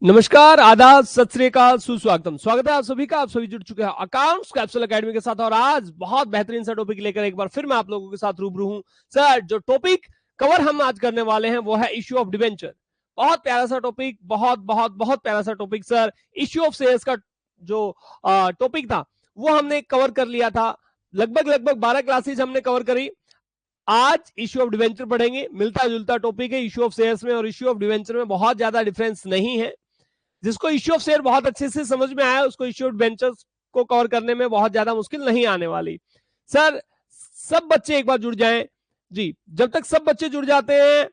नमस्कार, आदाब, सत श्री अकाल, सुस्वागतम। स्वागत है आप सभी का। आप सभी जुड़ चुके हैं अकाउंट्स कैप्सूल एकेडमी के साथ और आज बहुत बेहतरीन सा टॉपिक लेकर एक बार फिर मैं आप लोगों के साथ रूबरू हूं। सर, जो टॉपिक कवर हम आज करने वाले हैं वो है इश्यू ऑफ डिबेंचर। बहुत प्यारा सा टॉपिक, बहुत प्यारा सा topic sir. Issue of shares का जो टॉपिक था वो हमने कवर कर लिया था। लगभग 12 क्लासेज हमने कवर करी। आज इश्यू ऑफ डिबेंचर पढ़ेंगे। मिलता जुलता टॉपिक है इश्यू ऑफ शेयर्स में और इश्यू ऑफ डिबेंचर में, बहुत ज्यादा डिफरेंस नहीं है। जिसको इश्यू ऑफ शेयर बहुत अच्छे से समझ में आया उसको इश्यू ऑफ डिबेंचर्स को कवर करने में बहुत ज्यादा मुश्किल नहीं आने वाली। सर, सब बच्चे एक बार जुड़ जाएं जी। जब तक सब बच्चे जुड़ जाते हैं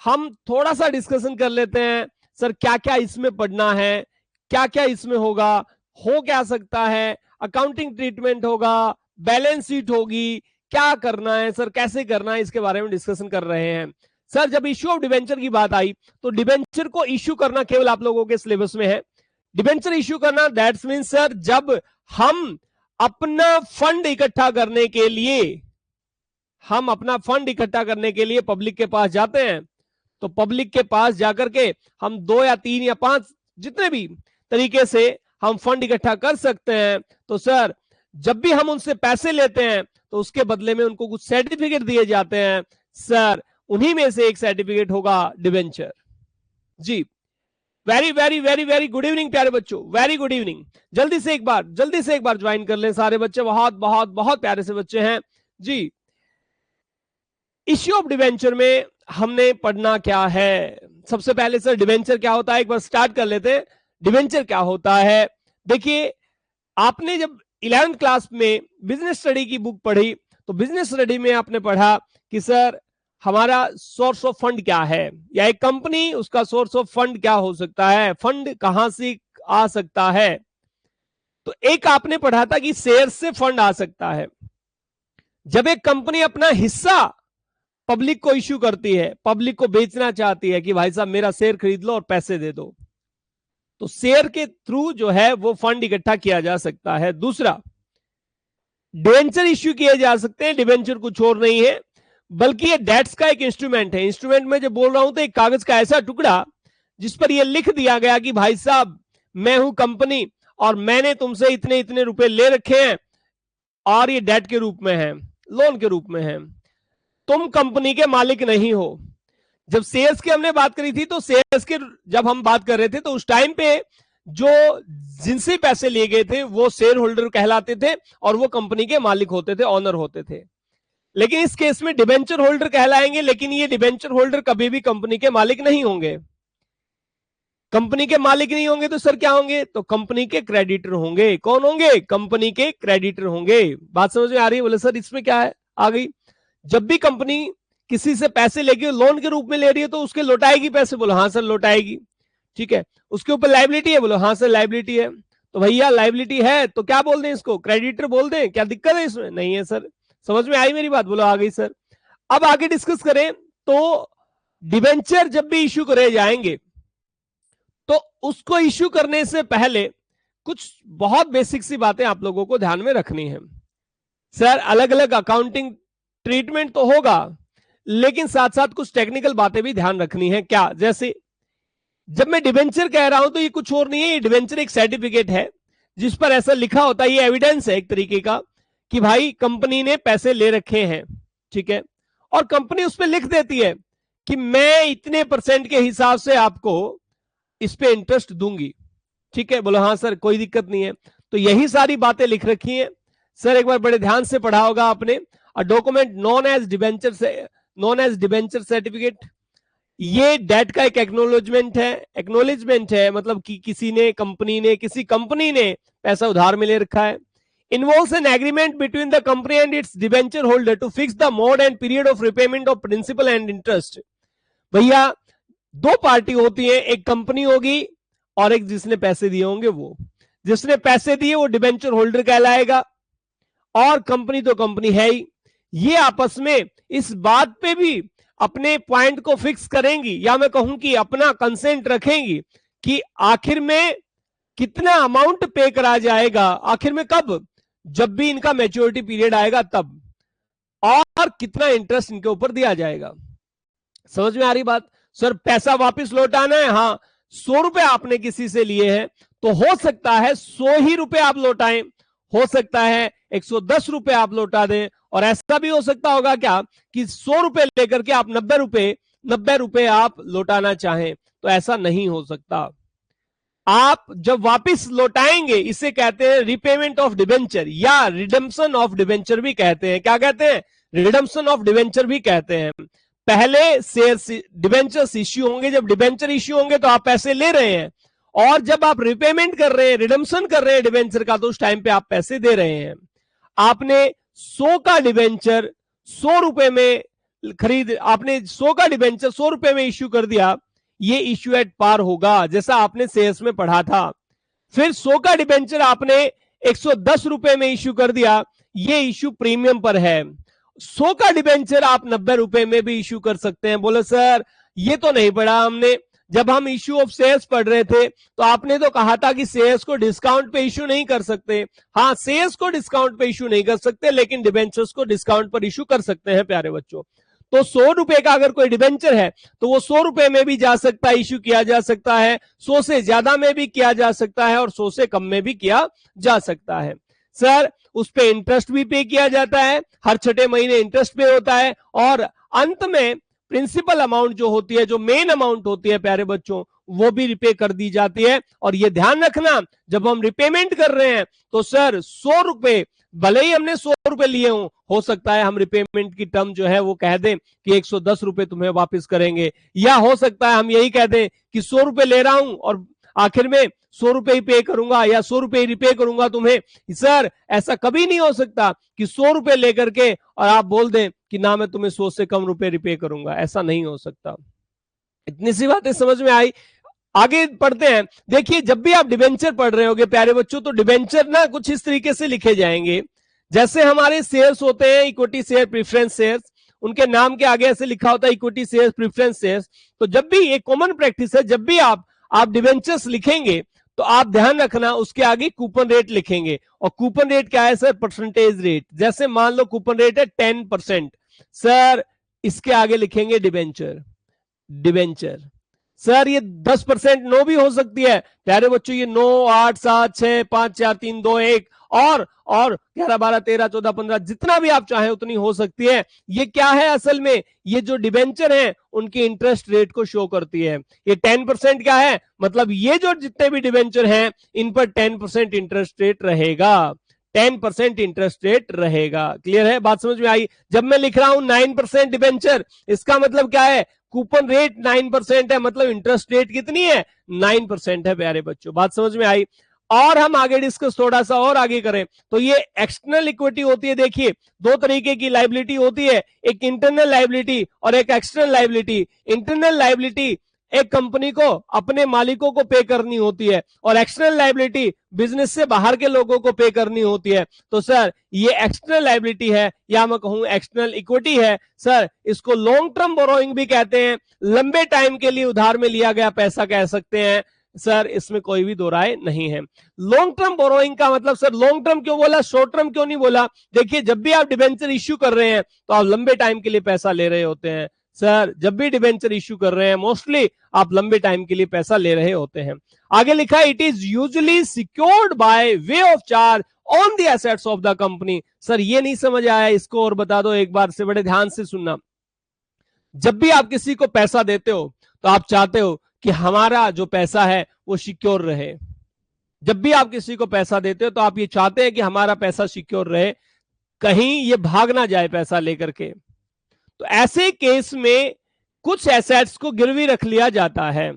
हम थोड़ा सा डिस्कशन कर लेते हैं। सर, क्या क्या इसमें पढ़ना है, क्या क्या इसमें होगा, हो क्या सकता है, अकाउंटिंग ट्रीटमेंट होगा, बैलेंस शीट होगी, क्या करना है सर, कैसे करना है, इसके बारे में डिस्कशन कर रहे हैं। सर, जब इश्यू ऑफ डिबेंचर की बात आई तो डिबेंचर को इश्यू करना केवल आप लोगों के सिलेबस में है। डिबेंचर इश्यू करना दैट्स मीन सर, जब हम अपना फंड इकट्ठा करने के लिए पब्लिक के पास जाते हैं तो पब्लिक के पास जाकर के हम 2 या 3 या 5 जितने भी तरीके से हम फंड इकट्ठा कर सकते हैं। तो सर, जब भी हम उनसे पैसे लेते हैं तो उसके बदले में उनको कुछ सर्टिफिकेट दिए जाते हैं। सर, उन्हीं में से एक सर्टिफिकेट होगा डिबेंचर जी। Very very very very good evening प्यारे बच्चों, वेरी गुड इवनिंग। जल्दी से एक बार ज्वाइन कर लें सारे बच्चे। बहुत प्यारे से बच्चे हैं जी। इश्यू ऑफ डिबेंचर में हमने पढ़ना क्या है। सबसे पहले सर, डिबेंचर क्या होता है एक बार स्टार्ट कर लेते हैं। डिबेंचर क्या होता है, देखिए, आपने जब 11th क्लास में बिजनेस स्टडी की बुक पढ़ी तो बिजनेस स्टडी में आपने पढ़ा कि सर हमारा सोर्स ऑफ फंड क्या है, या एक कंपनी उसका सोर्स ऑफ फंड क्या हो सकता है, फंड कहां से आ सकता है। तो एक आपने पढ़ा था कि शेयर से फंड आ सकता है। जब एक कंपनी अपना हिस्सा पब्लिक को इश्यू करती है, पब्लिक को बेचना चाहती है कि भाई साहब मेरा शेयर खरीद लो और पैसे दे दो, तो शेयर के थ्रू जो है वो फंड इकट्ठा किया जा सकता है। दूसरा, डिबेंचर इश्यू किए जा सकते हैं। डिबेंचर कुछ और नहीं है बल्कि ये डेट्स का एक इंस्ट्रूमेंट है। इंस्ट्रूमेंट में जो बोल रहा हूं तो एक कागज का ऐसा टुकड़ा जिस पर ये लिख दिया गया कि भाई साहब मैं हूं कंपनी और मैंने तुमसे इतने इतने रुपए ले रखे हैं और ये डेट के रूप में है, लोन के रूप में है, तुम कंपनी के मालिक नहीं हो। जब शेयर्स की हमने बात करी थी तो शेयर्स की जब हम बात कर रहे थे तो उस टाइम पे जो जिनसे पैसे लिए गए थे वो शेयर होल्डर कहलाते थे और वो कंपनी के मालिक होते थे, ऑनर होते थे। लेकिन इस केस में डिबेंचर होल्डर कहलाएंगे, लेकिन ये डिबेंचर होल्डर कभी भी कंपनी के मालिक नहीं होंगे। कंपनी के मालिक नहीं होंगे तो सर क्या होंगे, तो कंपनी के क्रेडिटर होंगे। कौन होंगे, कंपनी के क्रेडिटर होंगे। बात समझ में आ रही है? बोले सर इसमें क्या है, आ गई। जब भी कंपनी किसी से पैसे लेके लोन के रूप में ले रही है तो उसके लौटाएगी पैसे, बोलो हाँ सर लौटाएगी, ठीक है। उसके ऊपर लाइबिलिटी है, बोलो हाँ सर लाइबिलिटी है। तो भैया लाइबिलिटी है तो क्या बोल दें, इसको क्रेडिटर बोल दें, क्या दिक्कत है इसमें? नहीं है सर। समझ में आई मेरी बात? बोलो आ गई सर। अब आगे डिस्कस करें तो डिबेंचर जब भी इश्यू करे जाएंगे तो उसको इश्यू करने से पहले कुछ बहुत बेसिक सी बातें आप लोगों को ध्यान में रखनी है। सर, अलग अलग अकाउंटिंग ट्रीटमेंट तो होगा लेकिन साथ साथ कुछ टेक्निकल बातें भी ध्यान रखनी है। क्या? जैसे जब मैं डिबेंचर कह रहा हूं तो ये कुछ और नहीं है, ये डिबेंचर एक सर्टिफिकेट है जिस पर ऐसा लिखा होता है, ये एविडेंस है एक तरीके का कि भाई कंपनी ने पैसे ले रखे हैं, ठीक है। और कंपनी उस पर लिख देती है कि मैं इतने % के हिसाब से आपको इस पे इंटरेस्ट दूंगी, ठीक है। बोलो हाँ सर कोई दिक्कत नहीं है। तो यही सारी बातें लिख रखी हैं। सर एक बार बड़े ध्यान से पढ़ा होगा आपने, a document known as debenture certificate. ये डेट का एक एक्नोलेजमेंट है, मतलब कि किसी कंपनी ने पैसा उधार में ले रखा है। Involves an agreement between the company and its debenture holder to fix the mode and period of repayment of principal and interest. भैया दो पार्टी होती है, एक कंपनी होगी और एक जिसने पैसे दिए होंगे। वो जिसने पैसे दिए वो डिबेंचर होल्डर कहलाएगा और कंपनी तो कंपनी है ही। ये आपस में इस बात पे भी अपने पॉइंट को फिक्स करेंगी, या मैं कहूं कि अपना कंसेंट रखेंगी कि आखिर में कितना अमाउंट पे करा जाएगा, आखिर में कब, जब भी इनका मैच्योरिटी पीरियड आएगा तब, और कितना इंटरेस्ट इनके ऊपर दिया जाएगा। समझ में आ रही बात? सर पैसा वापस लौटाना है, हाँ 100 रुपए आपने किसी से लिए हैं, तो हो सकता है 100 ही रुपए आप लौटाएं, हो सकता है 110 रुपए आप लौटा दें, और ऐसा भी हो सकता होगा क्या कि 100 रुपए लेकर के आप 90 रुपए आप लौटाना चाहें, तो ऐसा नहीं हो सकता। आप जब वापस लौटाएंगे, इसे कहते हैं रिपेमेंट ऑफ डिबेंचर या रिडम्पशन ऑफ डिबेंचर भी कहते हैं। क्या कहते हैं? रिडम्पशन ऑफ डिबेंचर भी कहते हैं। पहले शेयर डिबेंचर्स इश्यू होंगे, जब डिबेंचर इश्यू होंगे तो आप पैसे ले रहे हैं, और जब आप रिपेमेंट कर रहे हैं, रिडम्पशन कर रहे हैं डिबेंचर का, तो उस टाइम पे आप पैसे दे रहे हैं। आपने 100 का डिबेंचर 100 रुपए में आपने 100 का डिबेंचर 100 रुपए में इश्यू कर दिया, ये इश्यू एट पार होगा, जैसा आपने शेयर्स में पढ़ा था। फिर 100 का डिबेंचर आपने 110 रुपए में इश्यू कर दिया, ये इश्यू प्रीमियम पर है। 100 का डिबेंचर आप 90 रुपए में भी इश्यू कर सकते हैं। बोलो सर ये तो नहीं पढ़ा हमने, जब हम इश्यू ऑफ शेयर्स पढ़ रहे थे तो आपने तो कहा था कि शेयर्स को डिस्काउंट पे इश्यू नहीं कर सकते। हाँ, शेयर्स को डिस्काउंट पे इश्यू नहीं कर सकते, लेकिन डिबेंचर्स को डिस्काउंट पर इश्यू कर सकते हैं प्यारे बच्चों। तो 100 रुपए का अगर कोई डिबेंचर है तो वो 100 रुपए में भी जा सकता है, इश्यू किया जा सकता है, 100 से ज्यादा में भी किया जा सकता है, और 100 से कम में भी किया जा सकता है। सर उस पे इंटरेस्ट भी पे किया जाता है, हर छठे महीने इंटरेस्ट पे होता है, और अंत में प्रिंसिपल अमाउंट जो होती है, जो मेन अमाउंट होती है प्यारे बच्चों, वो भी रिपे कर दी जाती है। और ये ध्यान रखना, जब हम रिपेमेंट कर रहे हैं तो सर 100 रुपए, भले ही हमने 100 रुपए लिए हो सकता है हम रिपेमेंट की टर्म जो है वो कह दें कि 110 रुपए तुम्हें वापस करेंगे, या हो सकता है हम यही कह दें कि 100 रुपए ले रहा हूं और आखिर में 100 रुपए ही पे करूंगा या 100 रुपए ही रिपे करूंगा तुम्हें। सर ऐसा कभी नहीं हो सकता कि 100 रुपए लेकर के और आप बोल दें कि ना मैं तुम्हें 100 से कम रुपए रिपे करूंगा, ऐसा नहीं हो सकता। इतनी सी बातें समझ में आई। आगे पढ़ते हैं। देखिए जब भी आप डिबेंचर पढ़ रहे होगे प्यारे बच्चों, तो डिबेंचर ना कुछ इस तरीके से लिखे जाएंगे, जैसे हमारे शेयर्स होते हैं इक्विटी शेयर, प्रेफरेंस शेयर्स, उनके नाम के आगे ऐसे लिखा होता है इक्विटी शेयर्स, प्रेफरेंस शेयर्स। तो जब भी एक कॉमन प्रैक्टिस है, जब भी आप डिबेंचर्स लिखेंगे तो आप ध्यान रखना उसके आगे कूपन रेट लिखेंगे। और कूपन रेट क्या है सर? Percentage rate. जैसे मान लो कूपन रेट है 10%, सर इसके आगे लिखेंगे डिबेंचर। सर ये 10% नो भी हो सकती है प्यारे बच्चों, ये 9, 8, 7, 6, 5, 4, 3, 2, 1 और 11, 12, 13, 14, 15 जितना भी आप चाहें उतनी हो सकती है। ये क्या है असल में? ये जो डिबेंचर है उनकी इंटरेस्ट रेट को शो करती है। ये 10% क्या है? मतलब ये जो जितने भी डिबेंचर हैं इन पर 10% इंटरेस्ट रेट रहेगा, 10% इंटरेस्ट रेट रहेगा। क्लियर है? बात समझ में आई? जब मैं लिख रहा हूं 9% डिबेंचर, इसका मतलब क्या है? कूपन रेट 9% है, मतलब इंटरेस्ट रेट कितनी है? 9% है प्यारे बच्चों। बात समझ में आई? और हम आगे डिस्कस थोड़ा सा और आगे करें तो ये एक्सटर्नल इक्विटी होती है। देखिए दो तरीके की लायबिलिटी होती है, एक इंटरनल लायबिलिटी और एक एक्सटर्नल लायबिलिटी। इंटरनल लायबिलिटी एक कंपनी को अपने मालिकों को पे करनी होती है, और एक्सटर्नल लायबिलिटी बिजनेस से बाहर के लोगों को पे करनी होती है। तो सर ये एक्सटर्नल लायबिलिटी है, या मैं कहूं एक्सटर्नल इक्विटी है। सर इसको लॉन्ग टर्म बोरोइंग भी कहते हैं, लंबे टाइम के लिए उधार में लिया गया पैसा कह सकते हैं। सर इसमें कोई भी दो राय नहीं है। लॉन्ग टर्म बोरोइंग का मतलब, सर लॉन्ग टर्म क्यों बोला, शॉर्ट टर्म क्यों नहीं बोला? देखिए जब भी आप डिबेंचर इश्यू कर रहे हैं तो आप लंबे टाइम के लिए पैसा ले रहे होते हैं। सर जब भी डिबेंचर इश्यू कर रहे हैं मोस्टली आप लंबे टाइम के लिए पैसा ले रहे होते हैं। आगे लिखा है it is usually secured by way of charge on the assets of the company. Sir ये नहीं समझ आया, इसको और बता दो एक बार से, बड़े ध्यान से सुनना। जब भी आप किसी को पैसा देते हो तो आप चाहते हो कि हमारा जो पैसा है वो सिक्योर रहे। जब भी आप किसी को पैसा देते हो तो आप ये चाहते हैं कि हमारा पैसा सिक्योर रहे, कहीं ये भाग ना जाए पैसा लेकर के। तो ऐसे केस में कुछ एसेट्स को गिरवी रख लिया जाता है,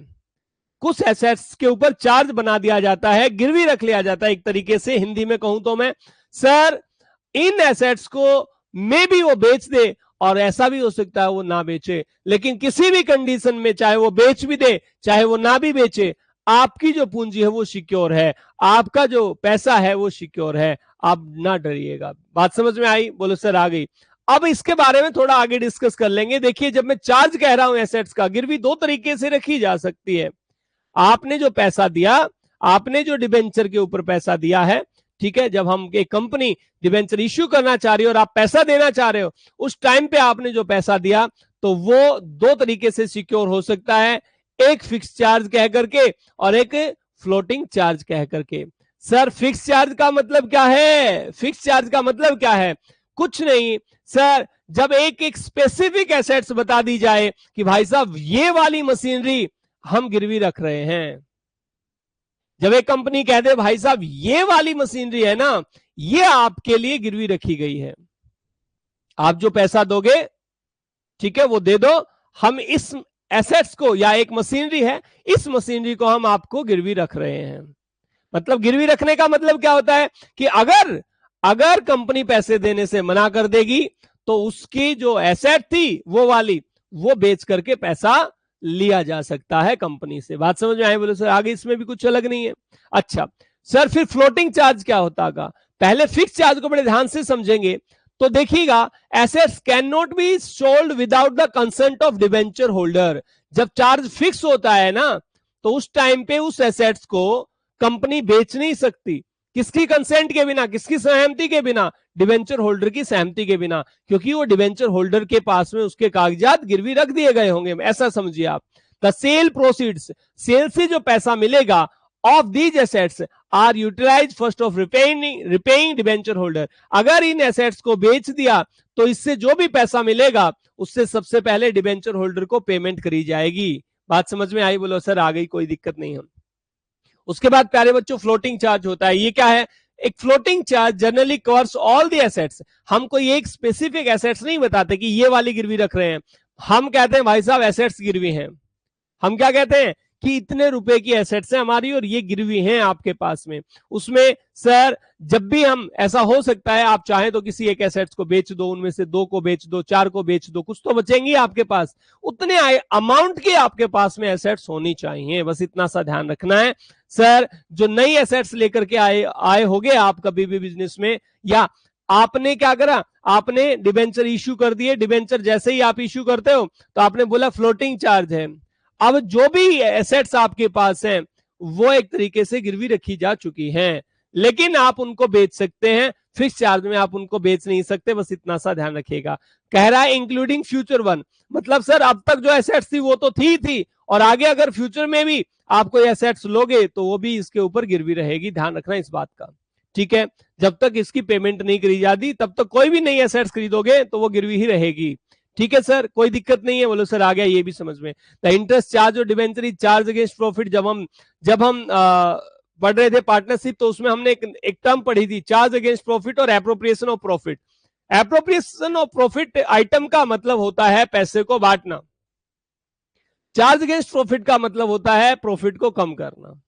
कुछ एसेट्स के ऊपर चार्ज बना दिया जाता है, गिरवी रख लिया जाता है। एक तरीके से हिंदी में कहूं तो मैं, सर इन एसेट्स को मे भी वो बेच दे और ऐसा भी हो सकता है वो ना बेचे, लेकिन किसी भी कंडीशन में चाहे वो बेच भी दे चाहे वो ना भी बेचे, आपकी जो पूंजी है वो सिक्योर है, आपका जो पैसा है वो सिक्योर है, आप ना डरिएगा। बात समझ में आई? बोलो सर आ गई। अब इसके बारे में थोड़ा आगे डिस्कस कर लेंगे। देखिए जब मैं चार्ज कह रहा हूं एसेट्स का, गिरवी दो तरीके से रखी जा सकती है। आपने जो पैसा दिया, आपने जो डिबेंचर के ऊपर पैसा दिया है, ठीक है, जब हम एक कंपनी डिबेंचर इश्यू करना चाह रही हो और आप पैसा देना चाह रहे हो, उस टाइम पे आपने जो पैसा दिया तो वो दो तरीके से सिक्योर हो सकता है। एक फिक्स चार्ज कह करके और एक फ्लोटिंग चार्ज कह करके। सर फिक्स चार्ज का मतलब क्या है? फिक्स चार्ज का मतलब क्या है? कुछ नहीं सर, जब एक एक स्पेसिफिक एसेट्स बता दी जाए कि भाई साहब ये वाली मशीनरी हम गिरवी रख रहे हैं, जब एक कंपनी कह दे भाई साहब ये वाली मशीनरी है ना, ये आपके लिए गिरवी रखी गई है, आप जो पैसा दोगे ठीक है वो दे दो, हम इस एसेट्स को, या एक मशीनरी है, इस मशीनरी को हम आपको गिरवी रख रहे हैं। मतलब गिरवी रखने का मतलब क्या होता है कि अगर अगर कंपनी पैसे देने से मना कर देगी तो उसकी जो एसेट थी वो वाली, वो बेच करके पैसा लिया जा सकता है कंपनी से। बात समझ में आई? बोले सर आगे इसमें भी कुछ अलग नहीं है। अच्छा सर फिर फ्लोटिंग चार्ज क्या होता है? पहले फिक्स चार्ज को बड़े ध्यान से समझेंगे तो देखिएगा, assets can not be sold without the consent of debenture holder. जब चार्ज फिक्स होता है ना तो उस टाइम पे उस एसेट्स को कंपनी बेच नहीं सकती, किसकी कंसेंट के बिना, किसकी सहमति के बिना? डिबेंचर होल्डर की सहमति के बिना, क्योंकि वो डिबेंचर होल्डर के पास में उसके कागजात गिरवी रख दिए गए होंगे। ऐसा समझिए आप। द सेल प्रोसीड्स, सेल से जो पैसा मिलेगा of these assets are utilise first of repaying debenture holder. अगर इन एसेट्स को बेच दिया तो इससे जो भी पैसा मिलेगा उससे सबसे पहले डिबेंचर होल्डर को पेमेंट करी जाएगी। बात समझ में आई? बोलो सर आ गई, कोई दिक्कत नहीं है। उसके बाद प्यारे बच्चों फ्लोटिंग चार्ज होता है। ये क्या है? एक floating charge generally covers all the assets. हम कोई एक स्पेसिफिक एसेट्स नहीं बताते कि ये वाली गिरवी रख रहे हैं, हम कहते हैं भाई साहब एसेट्स गिरवी हैं। हम क्या कहते हैं कि इतने रुपए की एसेट्स है हमारी और ये गिरवी हैं आपके पास में। उसमें सर जब भी हम, ऐसा हो सकता है आप चाहें तो किसी एक एसेट्स को बेच दो, उनमें से 2 को बेच दो, 4 को बेच दो, कुछ तो बचेंगी आपके पास। उतने अमाउंट की आपके पास में एसेट्स होनी चाहिए, बस इतना सा ध्यान रखना है। सर जो नई एसेट्स लेकर के आए होगे आप कभी भी बिजनेस में, या आपने क्या करा, आपने डिबेंचर इश्यू कर दिए, डिबेंचर जैसे ही आप इश्यू करते हो तो आपने बोला फ्लोटिंग चार्ज है। अब जो भी एसेट्स आपके पास हैं वो एक तरीके से गिरवी रखी जा चुकी हैं, लेकिन आप उनको बेच सकते हैं, फिक्स चार्ज में आप उनको बेच नहीं सकते, बस इतना सा ध्यान रखिएगा। कह रहा है इंक्लूडिंग फ्यूचर वन, मतलब सर अब तक जो एसेट्स थी वो तो थी और आगे अगर फ्यूचर में भी आप कोई एसेट्स लोगे तो वो भी इसके ऊपर गिरवी रहेगी, ध्यान रखना इस बात का। ठीक है, जब तक इसकी पेमेंट नहीं करी जाती तब तक कोई भी नई एसेट्स खरीदोगे तो वो गिरवी ही रहेगी। ठीक है सर, कोई दिक्कत नहीं है? बोलो सर आ गया ये भी समझ में। द इंटरेस्ट चार्ज और डिबेंचर चार्ज अगेंस्ट प्रॉफिट, जब हम पढ़ रहे थे पार्टनरशिप तो उसमें हमने एक टर्म पढ़ी थी, चार्ज अगेंस्ट प्रॉफिट और appropriation of profit. Appropriation of profit item का मतलब होता है पैसे को बांटना, चार्ज अगेंस्ट प्रॉफिट का मतलब होता है प्रॉफिट को कम करना।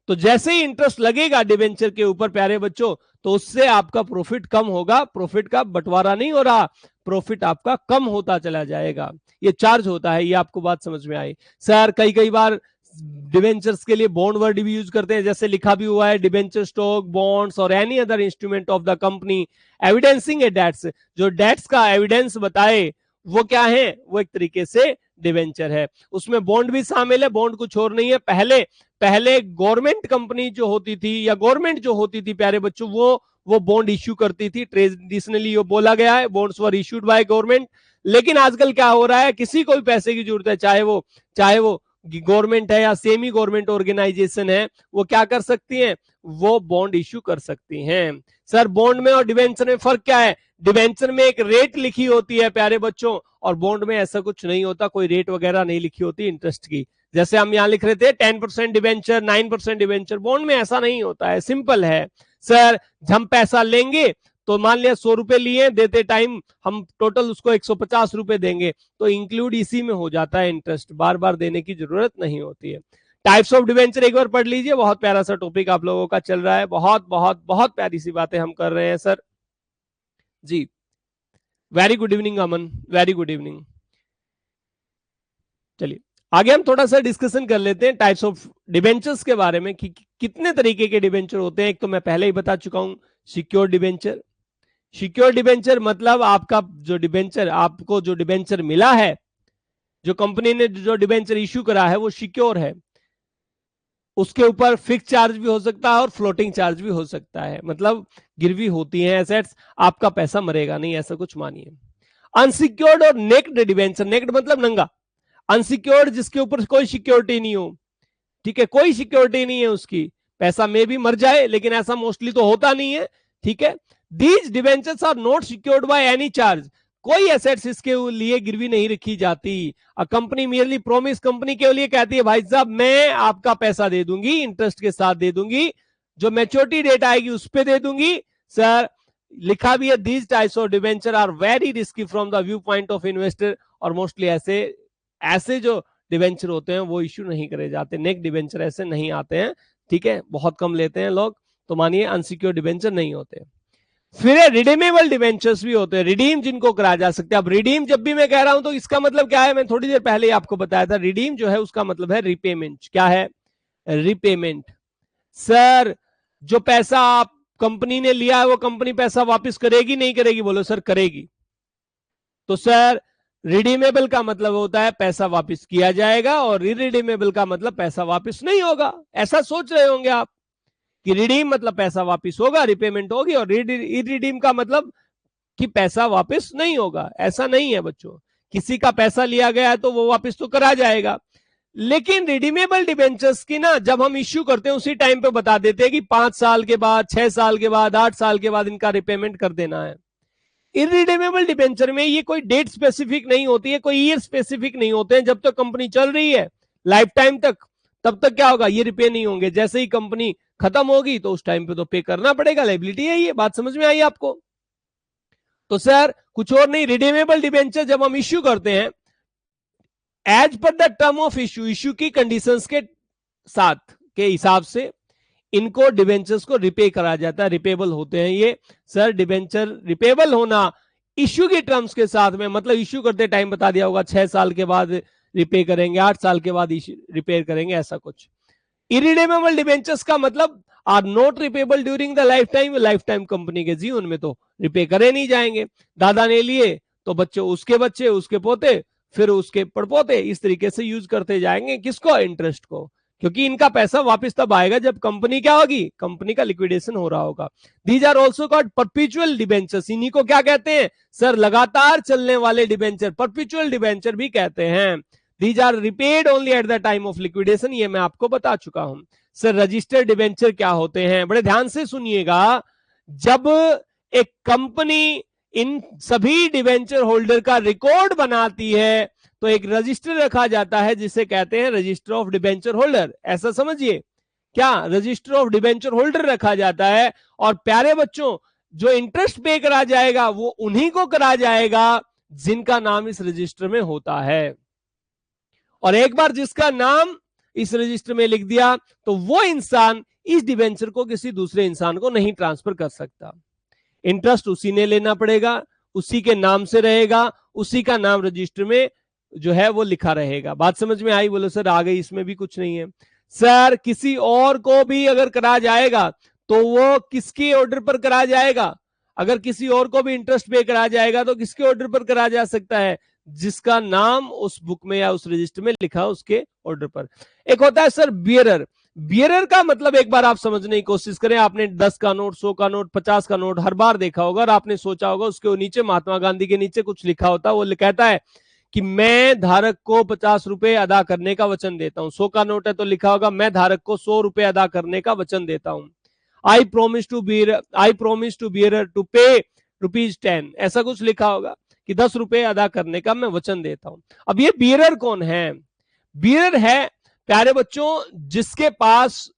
तो जैसे ही इंटरेस्ट लगेगा डिबेंचर के ऊपर प्यारे बच्चों तो उससे आपका प्रॉफिट कम होगा, प्रॉफिट का बंटवारा नहीं हो रहा, प्रॉफिट आपका कम होता चला जाएगा। ये चार्ज होता है, ये आपको बात समझ में आई? सर कई बार डिबेंचर्स के लिए बॉन्ड वर्ड भी यूज करते हैं, जैसे लिखा भी हुआ है डिबेंचर स्टॉक बॉन्ड्स और any other instrument of the company evidencing a debts. जो डेट्स का एविडेंस बताए वो क्या है? वो एक तरीके से डिबेंचर है। उसमें बॉन्ड भी शामिल है, बॉन्ड कुछ और नहीं है। पहले गवर्नमेंट कंपनी जो होती थी या गवर्नमेंट जो होती थी प्यारे बच्चों वो बॉन्ड इश्यू करती थी, ट्रेडिशनली ये बोला गया है bonds were issued by government. लेकिन आजकल क्या हो रहा है, किसी को भी पैसे की जरूरत है, चाहे वो गवर्नमेंट है या सेमी गवर्नमेंट ऑर्गेनाइजेशन है, वो क्या कर सकती हैं? वो बॉन्ड इश्यू कर सकती हैं। सर बॉन्ड में और डिबेंचर में फर्क क्या है? डिबेंचर में एक रेट लिखी होती है प्यारे बच्चों, और बॉन्ड में ऐसा कुछ नहीं होता, कोई रेट वगैरह नहीं लिखी होती इंटरेस्ट की। जैसे हम यहाँ लिख रहे थे 10% डिबेंचर, 9% डिबेंचर, बॉन्ड में ऐसा नहीं होता है, सिंपल है। सर हम पैसा लेंगे तो मान लिया 100 रुपए लिए, देते टाइम हम टोटल उसको 150 रुपए देंगे, तो इंक्लूड इसी में हो जाता है इंटरेस्ट, बार बार देने की जरूरत नहीं होती है। टाइप्स ऑफ डिबेंचर एक बार पढ़ लीजिए, बहुत प्यारा सा टॉपिक आप लोगों का चल रहा है, बहुत बहुत बहुत प्यारी सी बातें हम कर रहे हैं सर जी। वेरी गुड इवनिंग अमन, वेरी गुड इवनिंग। चलिए आगे हम थोड़ा सा डिस्कशन कर लेते हैं टाइप्स ऑफ डिबेंचर्स के बारे में कि कितने तरीके के डिबेंचर होते हैं। एक तो मैं पहले ही बता चुका हूं, सिक्योर डिबेंचर। सिक्योर डिबेंचर मतलब आपका जो डिबेंचर, आपको जो डिबेंचर मिला है, जो कंपनी ने जो डिबेंचर इश्यू करा है वो सिक्योर है, उसके ऊपर फिक्स चार्ज भी हो सकता है और फ्लोटिंग चार्ज भी हो सकता है, मतलब गिरवी होती है एसेट्स, आपका पैसा मरेगा नहीं, ऐसा कुछ मानिए। अनसिक्योर्ड और नेक्ड डिबेंचर, नेक्ड मतलब नंगा, अनसिक्योर्ड जिसके ऊपर कोई सिक्योरिटी नहीं हो, ठीक है, कोई सिक्योरिटी नहीं है उसकी, पैसा में भी मर जाए, लेकिन ऐसा मोस्टली तो होता नहीं है, ठीक है। These debentures are not secured by any charge, कोई एसेट्स इसके लिए गिरवी नहीं रखी जाती। A company merely promise, company के लिए कहती है भाई साहब मैं आपका पैसा दे दूंगी, इंटरेस्ट के साथ दे दूंगी, जो मैच्योरिटी डेट आएगी उस पर दे दूंगी। सर लिखा भी है these types of debenture are very risky from the view point of investor, और मोस्टली ऐसे जो डिवेंचर होते हैं वो इश्यू नहीं करे जाते, नेक डिवेंचर ऐसे नहीं आते हैं, ठीक है, बहुत कम लेते हैं लोग, तो मानिए अनसिक्योर्ड डिवेंचर नहीं होते। फिर रिडीमेबल डिवेंचर्स भी होते हैं, रिडीम जिनको कराया जा सकता है। अब रिडीम जब भी मैं कह रहा हूं तो इसका मतलब क्या है, मैं थोड़ी देर पहले ही आपको बताया था, रिडीम जो है उसका मतलब है रिपेमेंट। क्या है? रिपेमेंट। सर जो पैसा आप कंपनी ने लिया है वो कंपनी पैसा वापस करेगी नहीं करेगी? बोलो सर करेगी। तो सर रिडीमेबल का मतलब होता है पैसा वापस किया जाएगा, और इरिडीमेबल का मतलब पैसा वापस नहीं होगा। ऐसा सोच रहे होंगे आप कि रिडीम मतलब पैसा वापस होगा, रिपेमेंट होगी, और इरिडीम का मतलब कि पैसा वापस नहीं होगा। ऐसा नहीं है बच्चों, किसी का पैसा लिया गया है तो वो वापस तो करा जाएगा, लेकिन रिडीमेबल डिबेंचर्स की ना जब हम इश्यू करते हैं उसी टाइम पे बता देते हैं कि 5 साल के बाद, 6 साल के बाद, 8 साल के बाद इनका रिपेमेंट कर देना है। इरिडीमेबल डिबेंचर में ये कोई डेट स्पेसिफिक नहीं होती है, कोई ईयर स्पेसिफिक नहीं होते हैं, जब तक कंपनी चल रही है लाइफ टाइम तक, तब तक क्या होगा, ये रिपे नहीं होंगे। जैसे ही कंपनी खत्म होगी तो उस टाइम पे तो पे करना पड़ेगा, लाइबिलिटी है ये। बात समझ में आई आपको? तो सर कुछ और नहीं, रिडीमेबल डिबेंचर जब हम इश्यू करते हैं as per the term of issue, issue की कंडीशंस के साथ के हिसाब से इनको डिबेंचर्स को रिपे करा जाता है, रिपेबल होते हैं ये। सर डिबेंचर रिपेबल होना इश्यू की टर्म्स के साथ में, मतलब इश्यू करते टाइम बता दिया होगा 6 साल के बाद रिपे करेंगे, 8 साल के बाद रिपेयर करेंगे, ऐसा कुछ। इरिडेमेबल डिबेंचर्स का मतलब are not repayable during the life time company के जीवन में तो रिपे करे नहीं जाएंगे। दादा ने लिए तो बच्चे, उसके पोते, फिर उसके पड़पोते, इस तरीके से यूज करते जाएंगे। किसको? इंटरेस्ट को, क्योंकि इनका पैसा वापस तब आएगा जब कंपनी क्या होगी, कंपनी का लिक्विडेशन हो रहा होगा। These are also called perpetual debentures, इन्हीं को क्या कहते हैं सर? लगातार चलने वाले डिबेंचर, परपेचुअल डिबेंचर भी कहते हैं। These are repaid only at the time of liquidation, ये मैं आपको बता चुका हूं। सर रजिस्टर्ड डिबेंचर क्या होते हैं? बड़े ध्यान से सुनिएगा। जब एक कंपनी इन सभी डिबेंचर होल्डर का रिकॉर्ड बनाती है तो एक रजिस्टर रखा जाता है जिसे कहते हैं रजिस्टर ऑफ डिबेंचर होल्डर। ऐसा समझिए, क्या रजिस्टर ऑफ डिबेंचर होल्डर रखा जाता है, और प्यारे बच्चों जो इंटरेस्ट पे करा जाएगा वो उन्हीं को करा जाएगा जिनका नाम इस रजिस्टर में होता है। और एक बार जिसका नाम इस रजिस्टर में लिख दिया तो वो इंसान इस डिबेंचर को किसी दूसरे इंसान को नहीं ट्रांसफर कर सकता। इंटरेस्ट उसी ने लेना पड़ेगा, उसी के नाम से रहेगा, उसी का नाम रजिस्टर में जो है वो लिखा रहेगा। बात समझ में आई? बोलो सर आ गई, इसमें भी कुछ नहीं है। सर किसी और को भी अगर करा जाएगा तो वो किसके ऑर्डर पर करा जाएगा? अगर किसी और को भी इंटरेस्ट पे करा जाएगा तो किसके ऑर्डर पर करा जा सकता है? जिसका नाम उस बुक में या उस रजिस्टर में लिखा उसके ऑर्डर पर। एक होता है सर बियरर। बियरर का मतलब एक बार आप समझने की कोशिश करें। आपने 10 का नोट, 100 का नोट, 50 का नोट हर बार देखा होगा, और आपने सोचा होगा उसके नीचे महात्मा गांधी के नीचे कुछ लिखा होता है। वो कहता है कि मैं धारक को 50 रुपए अदा करने का वचन देता हूं। 100 का नोट है तो लिखा होगा मैं धारक को 100 रुपए अदा करने का वचन देता हूं। I promise to bearer to pay ₹10, ऐसा कुछ लिखा होगा कि 10 रुपए अदा करने का मैं वचन देता हूं। अब ये बियरर कौन है? बियरर है प्यारे बच्चों जिसके पास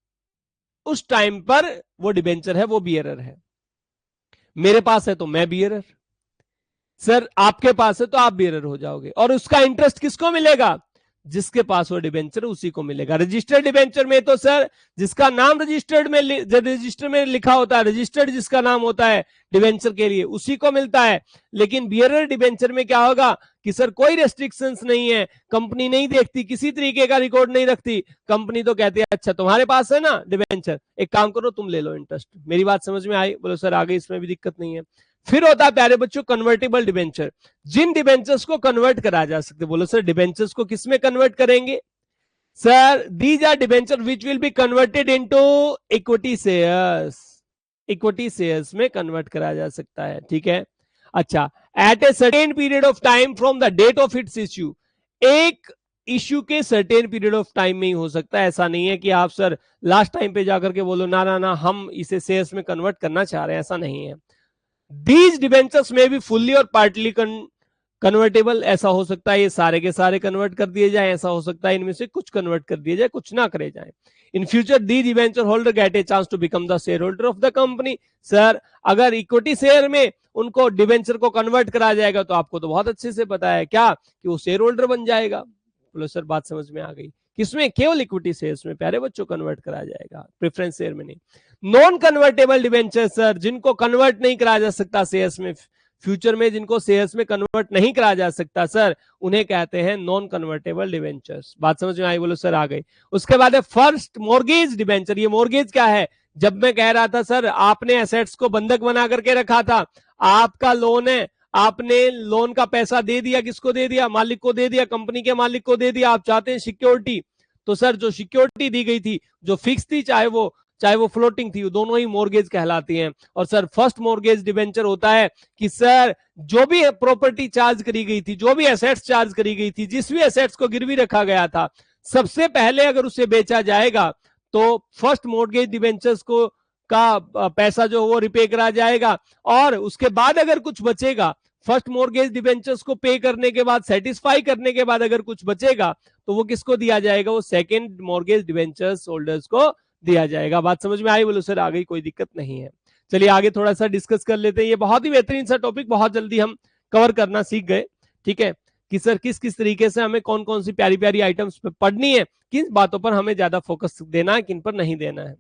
उस टाइम पर वो डिबेंचर है, वो बियरर है। मेरे पास है तो मैं बियरर, सर आपके पास है तो आप बियरर हो जाओगे, और उसका इंटरेस्ट किसको मिलेगा? जिसके पास वो डिबेंचर उसी को मिलेगा। रजिस्टर्ड डिबेंचर में तो सर जिसका नाम रजिस्टर में लिखा होता है, रजिस्टर्ड जिसका नाम होता है डिबेंचर के लिए उसी को मिलता है। लेकिन बियरर डिबेंचर में क्या होगा कि सर कोई रेस्ट्रिक्शंस नहीं है, कंपनी नहीं देखती, किसी तरीके का रिकॉर्ड नहीं रखती। कंपनी तो कहती है अच्छा तुम्हारे पास है ना डिबेंचर, एक काम करो तुम ले लो इंटरेस्ट। मेरी बात समझ में आई? बोलो सर आगे इसमें भी दिक्कत नहीं है। फिर होता है प्यारे बच्चों कन्वर्टेबल डिबेंचर, जिन डिबेंचर्स को कन्वर्ट करा जा सकते। बोलो सर डिबेंचर्स को किस में कन्वर्ट करेंगे? Sir these are debenture which will be converted into equity shares. Equity shares में कन्वर्ट करा जा सकता है, ठीक है। अच्छा, at a certain period of time from the date of its issue, एक इश्यू के सर्टेन पीरियड ऑफ टाइम में ही हो सकता है। ऐसा नहीं है कि आप सर लास्ट टाइम पे जाकर के बोलो ना ना ना हम इसे शेयर्स में कन्वर्ट करना चाह रहे हैं, ऐसा नहीं है। दीज डिबेंचर्स में भी फुल्ली और पार्टली कन्वर्टेबल, ऐसा हो सकता है ये सारे के सारे कन्वर्ट कर दिए जाए, ऐसा हो सकता है इनमें से कुछ कन्वर्ट कर दिए जाए, कुछ ना करे जाए। In future these debenture holder get a chance to become the share holder of the company. Sir अगर इक्विटी शेयर में उनको डिबेंचर को कन्वर्ट करा जाएगा तो आपको तो बहुत अच्छे से पता है क्या कि वो शेयर होल्डर बन जाएगा। बोलो सर बात समझ में आ गई। किसमें? केवल इक्विटी शेयर्स में प्यारे बच्चों कन्वर्ट करा जाएगा, प्रेफरेंस शेयर में नहीं। नॉन कन्वर्टेबल डिबेंचर सर जिनको कन्वर्ट नहीं करा जा सकता शेयर्स में, फ्यूचर में जिनको शेयर्स में कन्वर्ट नहीं करा जा सकता सर, उन्हें कहते हैं नॉन कन्वर्टेबल डिबेंचर्स। बात समझ में आई? बोलो सर आ गई। उसके बाद है फर्स्ट मॉर्गेज डिबेंचर। ये मॉर्गेज क्या है? जब मैं कह रहा था सर आपने एसेट्स को बंधक बना करके रखा था, आपका लोन है, आपने लोन का पैसा दे दिया, किसको दे दिया? मालिक को दे दिया, कंपनी के मालिक को दे दिया। आप चाहते हैं सिक्योरिटी, तो सर जो सिक्योरिटी दी गई थी, जो फिक्स थी, चाहे वो फ्लोटिंग थी, वो दोनों ही मॉर्गेज कहलाती हैं। और सर फर्स्ट मॉर्गेज डिबेंचर होता है कि सर जो भी प्रॉपर्टी चार्ज करी गई थी, जो भी एसेट्स चार्ज करी गई थी, जिस भी एसेट्स को गिरवी रखा गया था, सबसे पहले अगर उसे बेचा जाएगा तो फर्स्ट मॉर्गेज डिबेंचर्स को का पैसा जो वो रिपे करा जाएगा। और उसके बाद अगर कुछ बचेगा, फर्स्ट मॉर्गेज डिबेंचर्स को पे करने के बाद, सेटिस्फाई करने के बाद अगर कुछ बचेगा तो वो किसको दिया जाएगा? वो सेकंड मॉर्गेज डिबेंचर्स होल्डर्स को दिया जाएगा। बात समझ में आई? बोलो सर आ गई, कोई दिक्कत नहीं है। चलिए आगे थोड़ा सा डिस्कस कर लेते हैं। ये बहुत ही बेहतरीन सा टॉपिक, बहुत जल्दी हम कवर करना सीख गए। ठीक है कि सर किस किस तरीके से हमें कौन कौन सी प्यारी प्यारी आइटम्स पे पढ़नी है, किन बातों पर हमें ज्यादा फोकस देना है, किन पर नहीं देना है।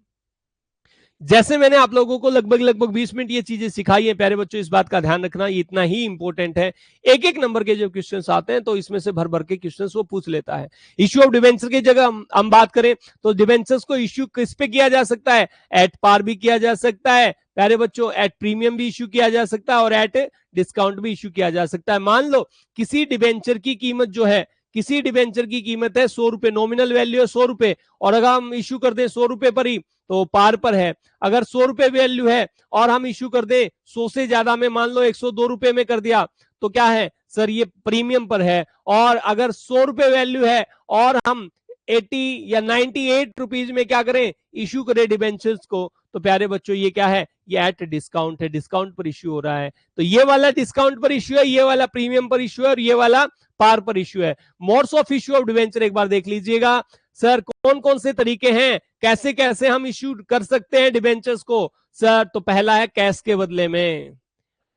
जैसे मैंने आप लोगों को लगभग 20 मिनट ये चीजें सिखाई है प्यारे बच्चों, इस बात का ध्यान रखना, ये इतना ही इंपॉर्टेंट है। एक एक नंबर के जो क्वेश्चंस आते हैं तो इसमें से भर भर के क्वेश्चंस वो पूछ लेता है। इश्यू ऑफ डिबेंचर की जगह हम बात करें तो डिबेंचर्स को इश्यू किस पे किया जा सकता है? एट पार भी किया जा सकता है प्यारे बच्चों, एट प्रीमियम भी इश्यू किया जा सकता है और एट डिस्काउंट भी इश्यू किया जा सकता है। मान लो किसी डिबेंचर की कीमत जो है, किसी डिबेंचर की कीमत है 100 रुपए, नॉमिनल वैल्यू है 100 रुपए, और अगर हम इश्यू कर दें 100 रुपए पर ही तो पार पर है। अगर 100 रुपए वैल्यू है और हम इश्यू कर दें 100 से ज्यादा में, मान लो 102 रुपए में कर दिया, तो क्या है सर? ये प्रीमियम पर है। और अगर 100 रुपए वैल्यू है और हम 80 या 98 रुपीज में क्या करें? इश्यू करें डिबेंचर्स को, तो प्यारे बच्चों ये क्या है? ये एट डिस्काउंट है, डिस्काउंट पर इश्यू हो रहा है। तो ये वाला डिस्काउंट पर इश्यू है, ये वाला प्रीमियम पर इश्यू है और ये वाला पार पर इश्यू है। Modes of issue of debenture एक बार देख लीजिएगा सर, कौन कौन से तरीके हैं, कैसे कैसे हम इश्यू कर सकते हैं डिबेंचर्स को। सर तो पहला है कैश के बदले में,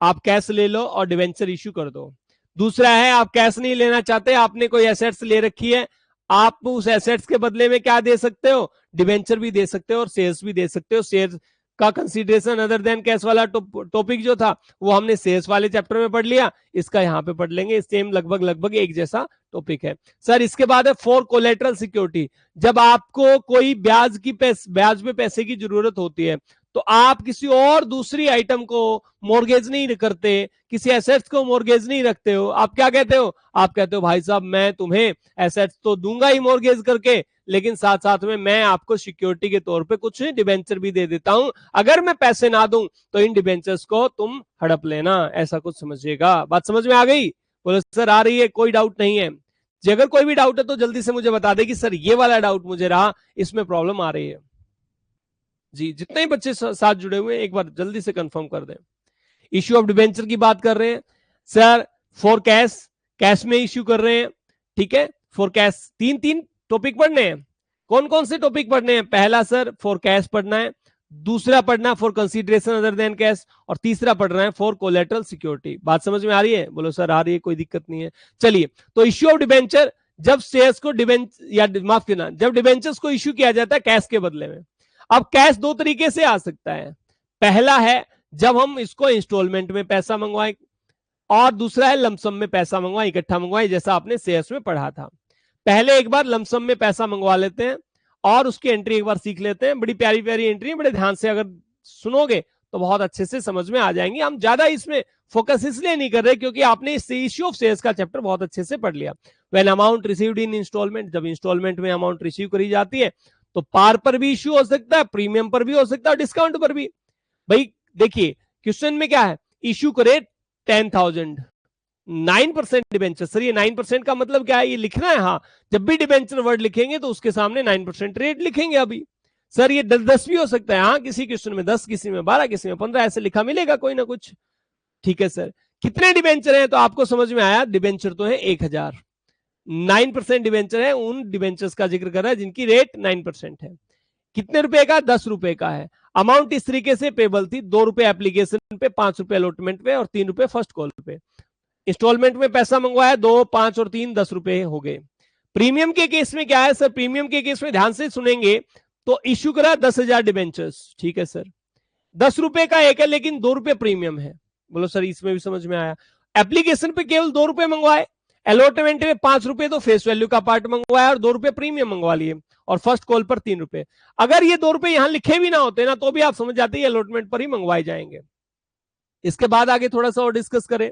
आप कैश ले लो और डिबेंचर इश्यू कर दो। दूसरा है आप कैश नहीं लेना चाहते, आपने कोई एसेट्स ले रखी है, आप उस एसेट्स के बदले में क्या दे सकते हो? डिबेंचर भी दे सकते हो और शेयर्स भी दे सकते हो। शेयर्स का कंसीडरेशन अदर देन कैश वाला टॉपिक जो था वो हमने शेयर्स वाले चैप्टर में पढ़ लिया, इसका यहाँ पे पढ़ लेंगे। सेम लगभग एक जैसा टॉपिक है। सर इसके बाद है फॉर कोलेटरल सिक्योरिटी। जब आपको कोई ब्याज पे पैसे की जरूरत होती है तो आप किसी और दूसरी आइटम को मॉर्गेज नहीं करते, किसी एसेट्स को मॉर्गेज नहीं रखते हो। आप क्या कहते हो? आप कहते हो भाई साहब मैं तुम्हें एसेट्स तो दूंगा ही मॉर्गेज करके, लेकिन साथ साथ में मैं आपको सिक्योरिटी के तौर पे कुछ डिबेंचर भी दे देता हूं, अगर मैं पैसे ना दूं तो इन डिबेंचर्स को तुम हड़प लेना, ऐसा कुछ समझिएगा। बात समझ में आ गई? बोलो सर आ रही है, कोई डाउट नहीं है। अगर कोई भी डाउट है तो जल्दी से मुझे बता दे कि सर ये वाला डाउट मुझे रहा, इसमें प्रॉब्लम आ रही है। जी जितने ही बच्चे साथ जुड़े हुए हैं एक बार जल्दी से कंफर्म कर दें। इश्यू ऑफ डिबेंचर की बात कर रहे हैं सर, फॉर कैश, कैश में इश्यू कर रहे हैं। ठीक है, फॉर कैश तीन टॉपिक पढ़ने हैं। कौन कौन से टॉपिक पढ़ने हैं? पहला सर फॉर कैश पढ़ना है, दूसरा पढ़ना for consideration other than cash, और तीसरा पढ़ना है फॉर कोलेटरल सिक्योरिटी। बात समझ में आ रही है? बोलो सर आ रही है, कोई दिक्कत नहीं है। चलिए तो इश्यू ऑफ डिबेंचर, जब शेयर्स को माफ करना, जब डिबेंचर्स को इश्यू किया जाता है कैश के बदले में। अब कैश दो तरीके से आ सकता है, पहला है जब हम इसको इंस्टॉलमेंट में पैसा मंगवाएं, और दूसरा है लमसम में पैसा मंगवाएं, इकट्ठा मंगवाएं, जैसा आपने शेयर्स में पढ़ा था। पहले एक बार लमसम में पैसा मंगवा लेते हैं और उसकी एंट्री एक बार सीख लेते हैं। बड़ी प्यारी प्यारी एंट्री है, बड़े ध्यान से अगर सुनोगे तो बहुत अच्छे से समझ में आ जाएंगे। हम ज्यादा इसमें फोकस इसलिए नहीं कर रहे क्योंकि आपने इश्यू ऑफ शेयर्स का चैप्टर बहुत अच्छे से पढ़ लिया। When amount received in instalment, जब इंस्टॉलमेंट में अमाउंट रिसीव करी जाती है तो पार पर भी इश्यू हो सकता है, प्रीमियम पर भी हो सकता है, डिस्काउंट पर भी। भाई देखिए क्वेश्चन में क्या है, इश्यू करे 10,000, 9% डिबेंचर। सर ये 9% का मतलब क्या है, ये लिखना है? हाँ, जब भी डिबेंचर वर्ड लिखेंगे तो उसके सामने 9% रेट लिखेंगे। अभी सर ये 10 भी हो सकता है, हाँ, किसी क्वेश्चन में 10, किसी में 12, किसी में 15 ऐसे लिखा मिलेगा कोई ना कुछ। ठीक है सर, कितने डिबेंचर हैं? तो आपको समझ में आया, डिबेंचर तो है 1000। 9% डिबेंचर है, उन डिबेंचर्स का जिक्र कर रहा है जिनकी रेट 9% है। कितने रुपए का? 10 रुपए का है। अमाउंट इस तरीके से पेबल थी, 2 रुपए एप्लीकेशन पे, 5 रुपए अलॉटमेंट पे और 3 रुपए फर्स्ट कॉल पे। इंस्टॉलमेंट में पैसा मंगवाया, 2, 5 और 3 10 रुपए हो गए। प्रीमियम के केस में क्या है सर? प्रीमियम के केस में ध्यान से सुनेंगे तो इश्यू करा 10,000 डिबेंचर्स। ठीक है सर, 10 रुपए का एक है लेकिन 2 रुपए प्रीमियम है। बोलो सर इसमें भी समझ में आया? एप्लीकेशन पे केवल 2 रुपए मंगवाए, अलॉटमेंट में 5 रुपए तो फेस वैल्यू का पार्ट मंगवाया और 2 रुपए प्रीमियम मंगवा लिए, और फर्स्ट कॉल पर 3 रुपए। अगर ये 2 रुपए यहां लिखे भी ना होते ना तो भी आप समझ जाते हैं अलॉटमेंट पर ही मंगवाए जाएंगे। इसके बाद आगे थोड़ा सा और डिस्कस करें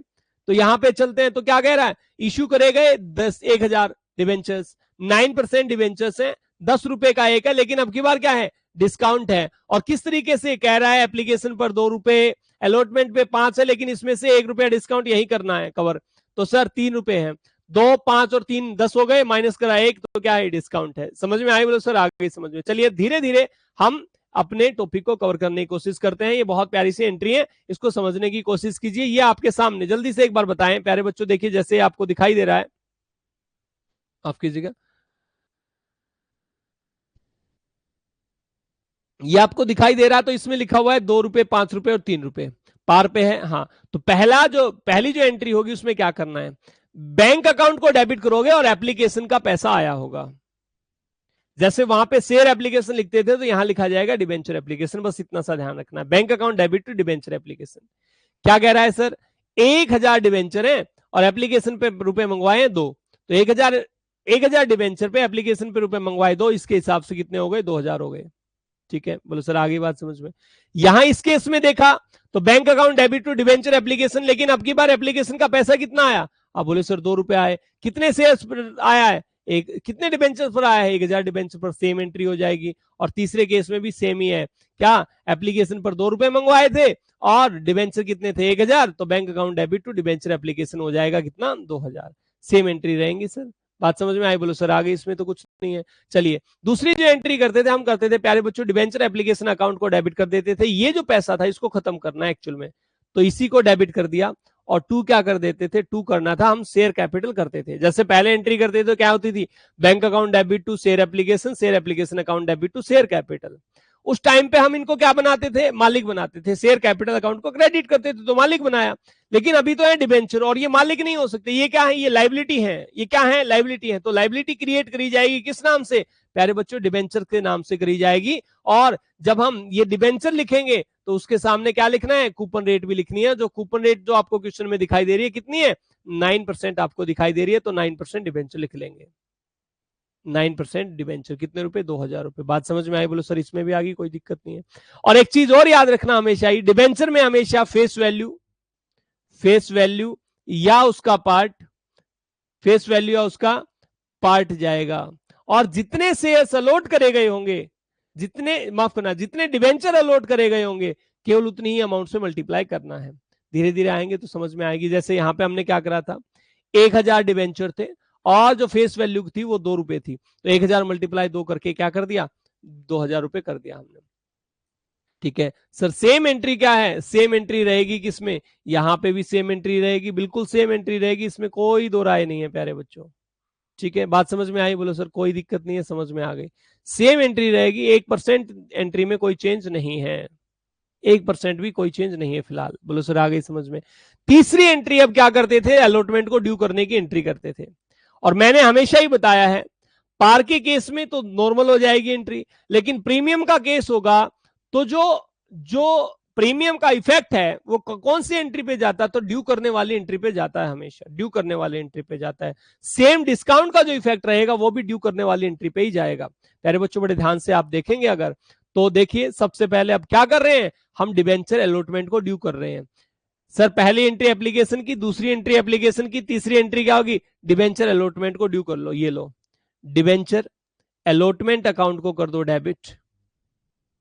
तो यहां पे चलते हैं। तो क्या कह रहा है? इश्यू करे गए 10,000 डिवेंचर्स, 9% डिवेंचर्स है, 10 रुपए का एक है, लेकिन अब की बार क्या है? डिस्काउंट है। और किस तरीके से कह रहा है? एप्लीकेशन पर 2 रुपए, अलॉटमेंट पे 5 है, लेकिन इसमें से 1 रुपया डिस्काउंट यही करना है कवर। तो सर 3 रुपए है, 2, 5 और 3 10 हो गए, माइनस करा 1 तो क्या है? डिस्काउंट है। समझ में आई? बोलो सर आगे समझ में। चलिए धीरे धीरे हम अपने टॉपिक को कवर करने की कोशिश करते हैं। ये बहुत प्यारी सी एंट्री है, इसको समझने की कोशिश कीजिए। ये आपके सामने जल्दी से एक बार बताएं प्यारे बच्चों, देखिए जैसे आपको दिखाई दे रहा है, आप कीजिएगा। ये आपको दिखाई दे रहा है, तो इसमें लिखा हुआ है 2 रुपए, 5 रुपए और 3 रुपए पार पे है। हाँ, तो पहली जो एंट्री होगी उसमें क्या करना है? बैंक अकाउंट को डेबिट करोगे और एप्लीकेशन का पैसा आया होगा। जैसे वहां पे शेयर एप्लीकेशन लिखते थे तो यहां लिखा जाएगा डिबेंचर एप्लीकेशन, बस इतना सा ध्यान रखना है। Bank account debit to debenture application. क्या कह रहा है सर? 1000 डिबेंचर है और एप्लीकेशन पे रुपए मंगवाए 2, तो 1000 डिबेंचर पे एप्लीकेशन पे रुपए मंगवाए 2, इसके हिसाब से कितने हो गए? 2000 हो गए। ठीक है, बोलो सर आगे बात समझ में। यहां इस केस में देखा तो bank account debit to debenture application, लेकिन अब की बार एप्लीकेशन का पैसा कितना आया? अब बोले सर 2 रुपए आए। कितने शेयर्स पर आया है? एक। कितने डिबेंचर पर आया है? 1000 डिबेंचर पर, सेम एंट्री हो जाएगी। और तीसरे केस में भी सेम ही है। क्या? एप्लीकेशन पर 2 रुपए मंगवाए थे और डिबेंचर कितने थे? 1000, तो bank account debit to debenture application हो जाएगा कितना? 2000। सेम एंट्री रहेंगी सर। बात समझ में आई? बोलो सर आगे इसमें तो कुछ नहीं है। चलिए दूसरी जो एंट्री करते थे हम, करते थे प्यारे बच्चों, डिबेंचर एप्लीकेशन अकाउंट को डेबिट कर देते थे। ये जो पैसा था इसको खत्म करना है एक्चुअल में, तो इसी को डेबिट कर दिया। और 2 क्या कर देते थे? 2 करना था, हम शेयर कैपिटल करते थे। जैसे पहले एंट्री करते थे तो क्या होती थी? Bank account debit to share application account debit to share capital. उस टाइम पे हम इनको क्या बनाते थे? मालिक बनाते थे। शेयर कैपिटल अकाउंट को क्रेडिट करते थे तो मालिक बनाया। लेकिन अभी तो है डिबेंचर और ये मालिक नहीं हो सकते। ये क्या है? ये लाइबिलिटी है। ये क्या है? लाइबिलिटी है। तो लाइबिलिटी क्रिएट करी जाएगी किस नाम से? प्यारे बच्चों डिबेंचर के नाम से करी जाएगी। और जब हम ये डिबेंचर लिखेंगे तो उसके सामने क्या लिखना है? कूपन रेट भी लिखनी है। जो कूपन रेट जो आपको क्वेश्चन में दिखाई दे रही है कितनी है? 9% आपको दिखाई दे रही है, तो 9% डिबेंचर लिख लेंगे। 9% डिबेंचर कितने रुपए? 2000 रुपए। बात समझ में आई? बोलो सर इसमें भी आ गई, कोई दिक्कत नहीं है। और एक चीज और याद रखना हमेशा ही, डिबेंचर में हमेशा फेस वैल्यू या उसका पार्ट जाएगा। और जितने शेयर्स अलॉट करे गए होंगे, जितने डिबेंचर अलॉट करे गए होंगे, केवल उतनी ही अमाउंट से मल्टीप्लाई करना है। धीरे धीरे आएंगे तो समझ में आएगी। जैसे यहां पे हमने क्या करा था? 1000 डिबेंचर थे और जो फेस वैल्यू थी वो 2 रुपए थी, तो 1000 मल्टीप्लाई 2 करके क्या कर दिया? 2000 रुपए कर दिया हमने। ठीक है सर, सेम एंट्री क्या है? सेम एंट्री रहेगी किसमें? यहां पे भी सेम एंट्री रहेगी, बिल्कुल सेम एंट्री रहेगी, इसमें कोई दो राय नहीं है प्यारे बच्चों। ठीक है, बात समझ में आई? बोलो सर कोई दिक्कत नहीं है, समझ में आ गई। सेम एंट्री रहेगी, 1% एंट्री में कोई चेंज नहीं है, 1% भी कोई चेंज नहीं है फिलहाल। बोलो सर आ गई समझ में। तीसरी एंट्री अब क्या करते थे? अलॉटमेंट को ड्यू करने की एंट्री करते थे। और मैंने हमेशा ही बताया है, पार के केस में तो नॉर्मल हो जाएगी एंट्री, लेकिन प्रीमियम का केस होगा तो जो प्रीमियम का इफेक्ट है वो कौन सी एंट्री पे जाता है? तो ड्यू करने वाली एंट्री पे जाता है, हमेशा ड्यू करने वाली एंट्री पे जाता है। सेम डिस्काउंट का जो इफेक्ट रहेगा वो भी ड्यू करने वाली एंट्री पे ही जाएगा। प्यारे बच्चों बड़े ध्यान से आप देखेंगे अगर, तो देखिए सबसे पहले अब क्या कर रहे हैं हम? डिबेंचर अलॉटमेंट को ड्यू कर रहे हैं। सर पहली एंट्री एप्लीकेशन की, दूसरी एंट्री एप्लीकेशन की, तीसरी एंट्री क्या होगी? डिबेंचर अलॉटमेंट को ड्यू कर लो। ये लो, डिबेंचर अलॉटमेंट अकाउंट को कर दो डेबिट।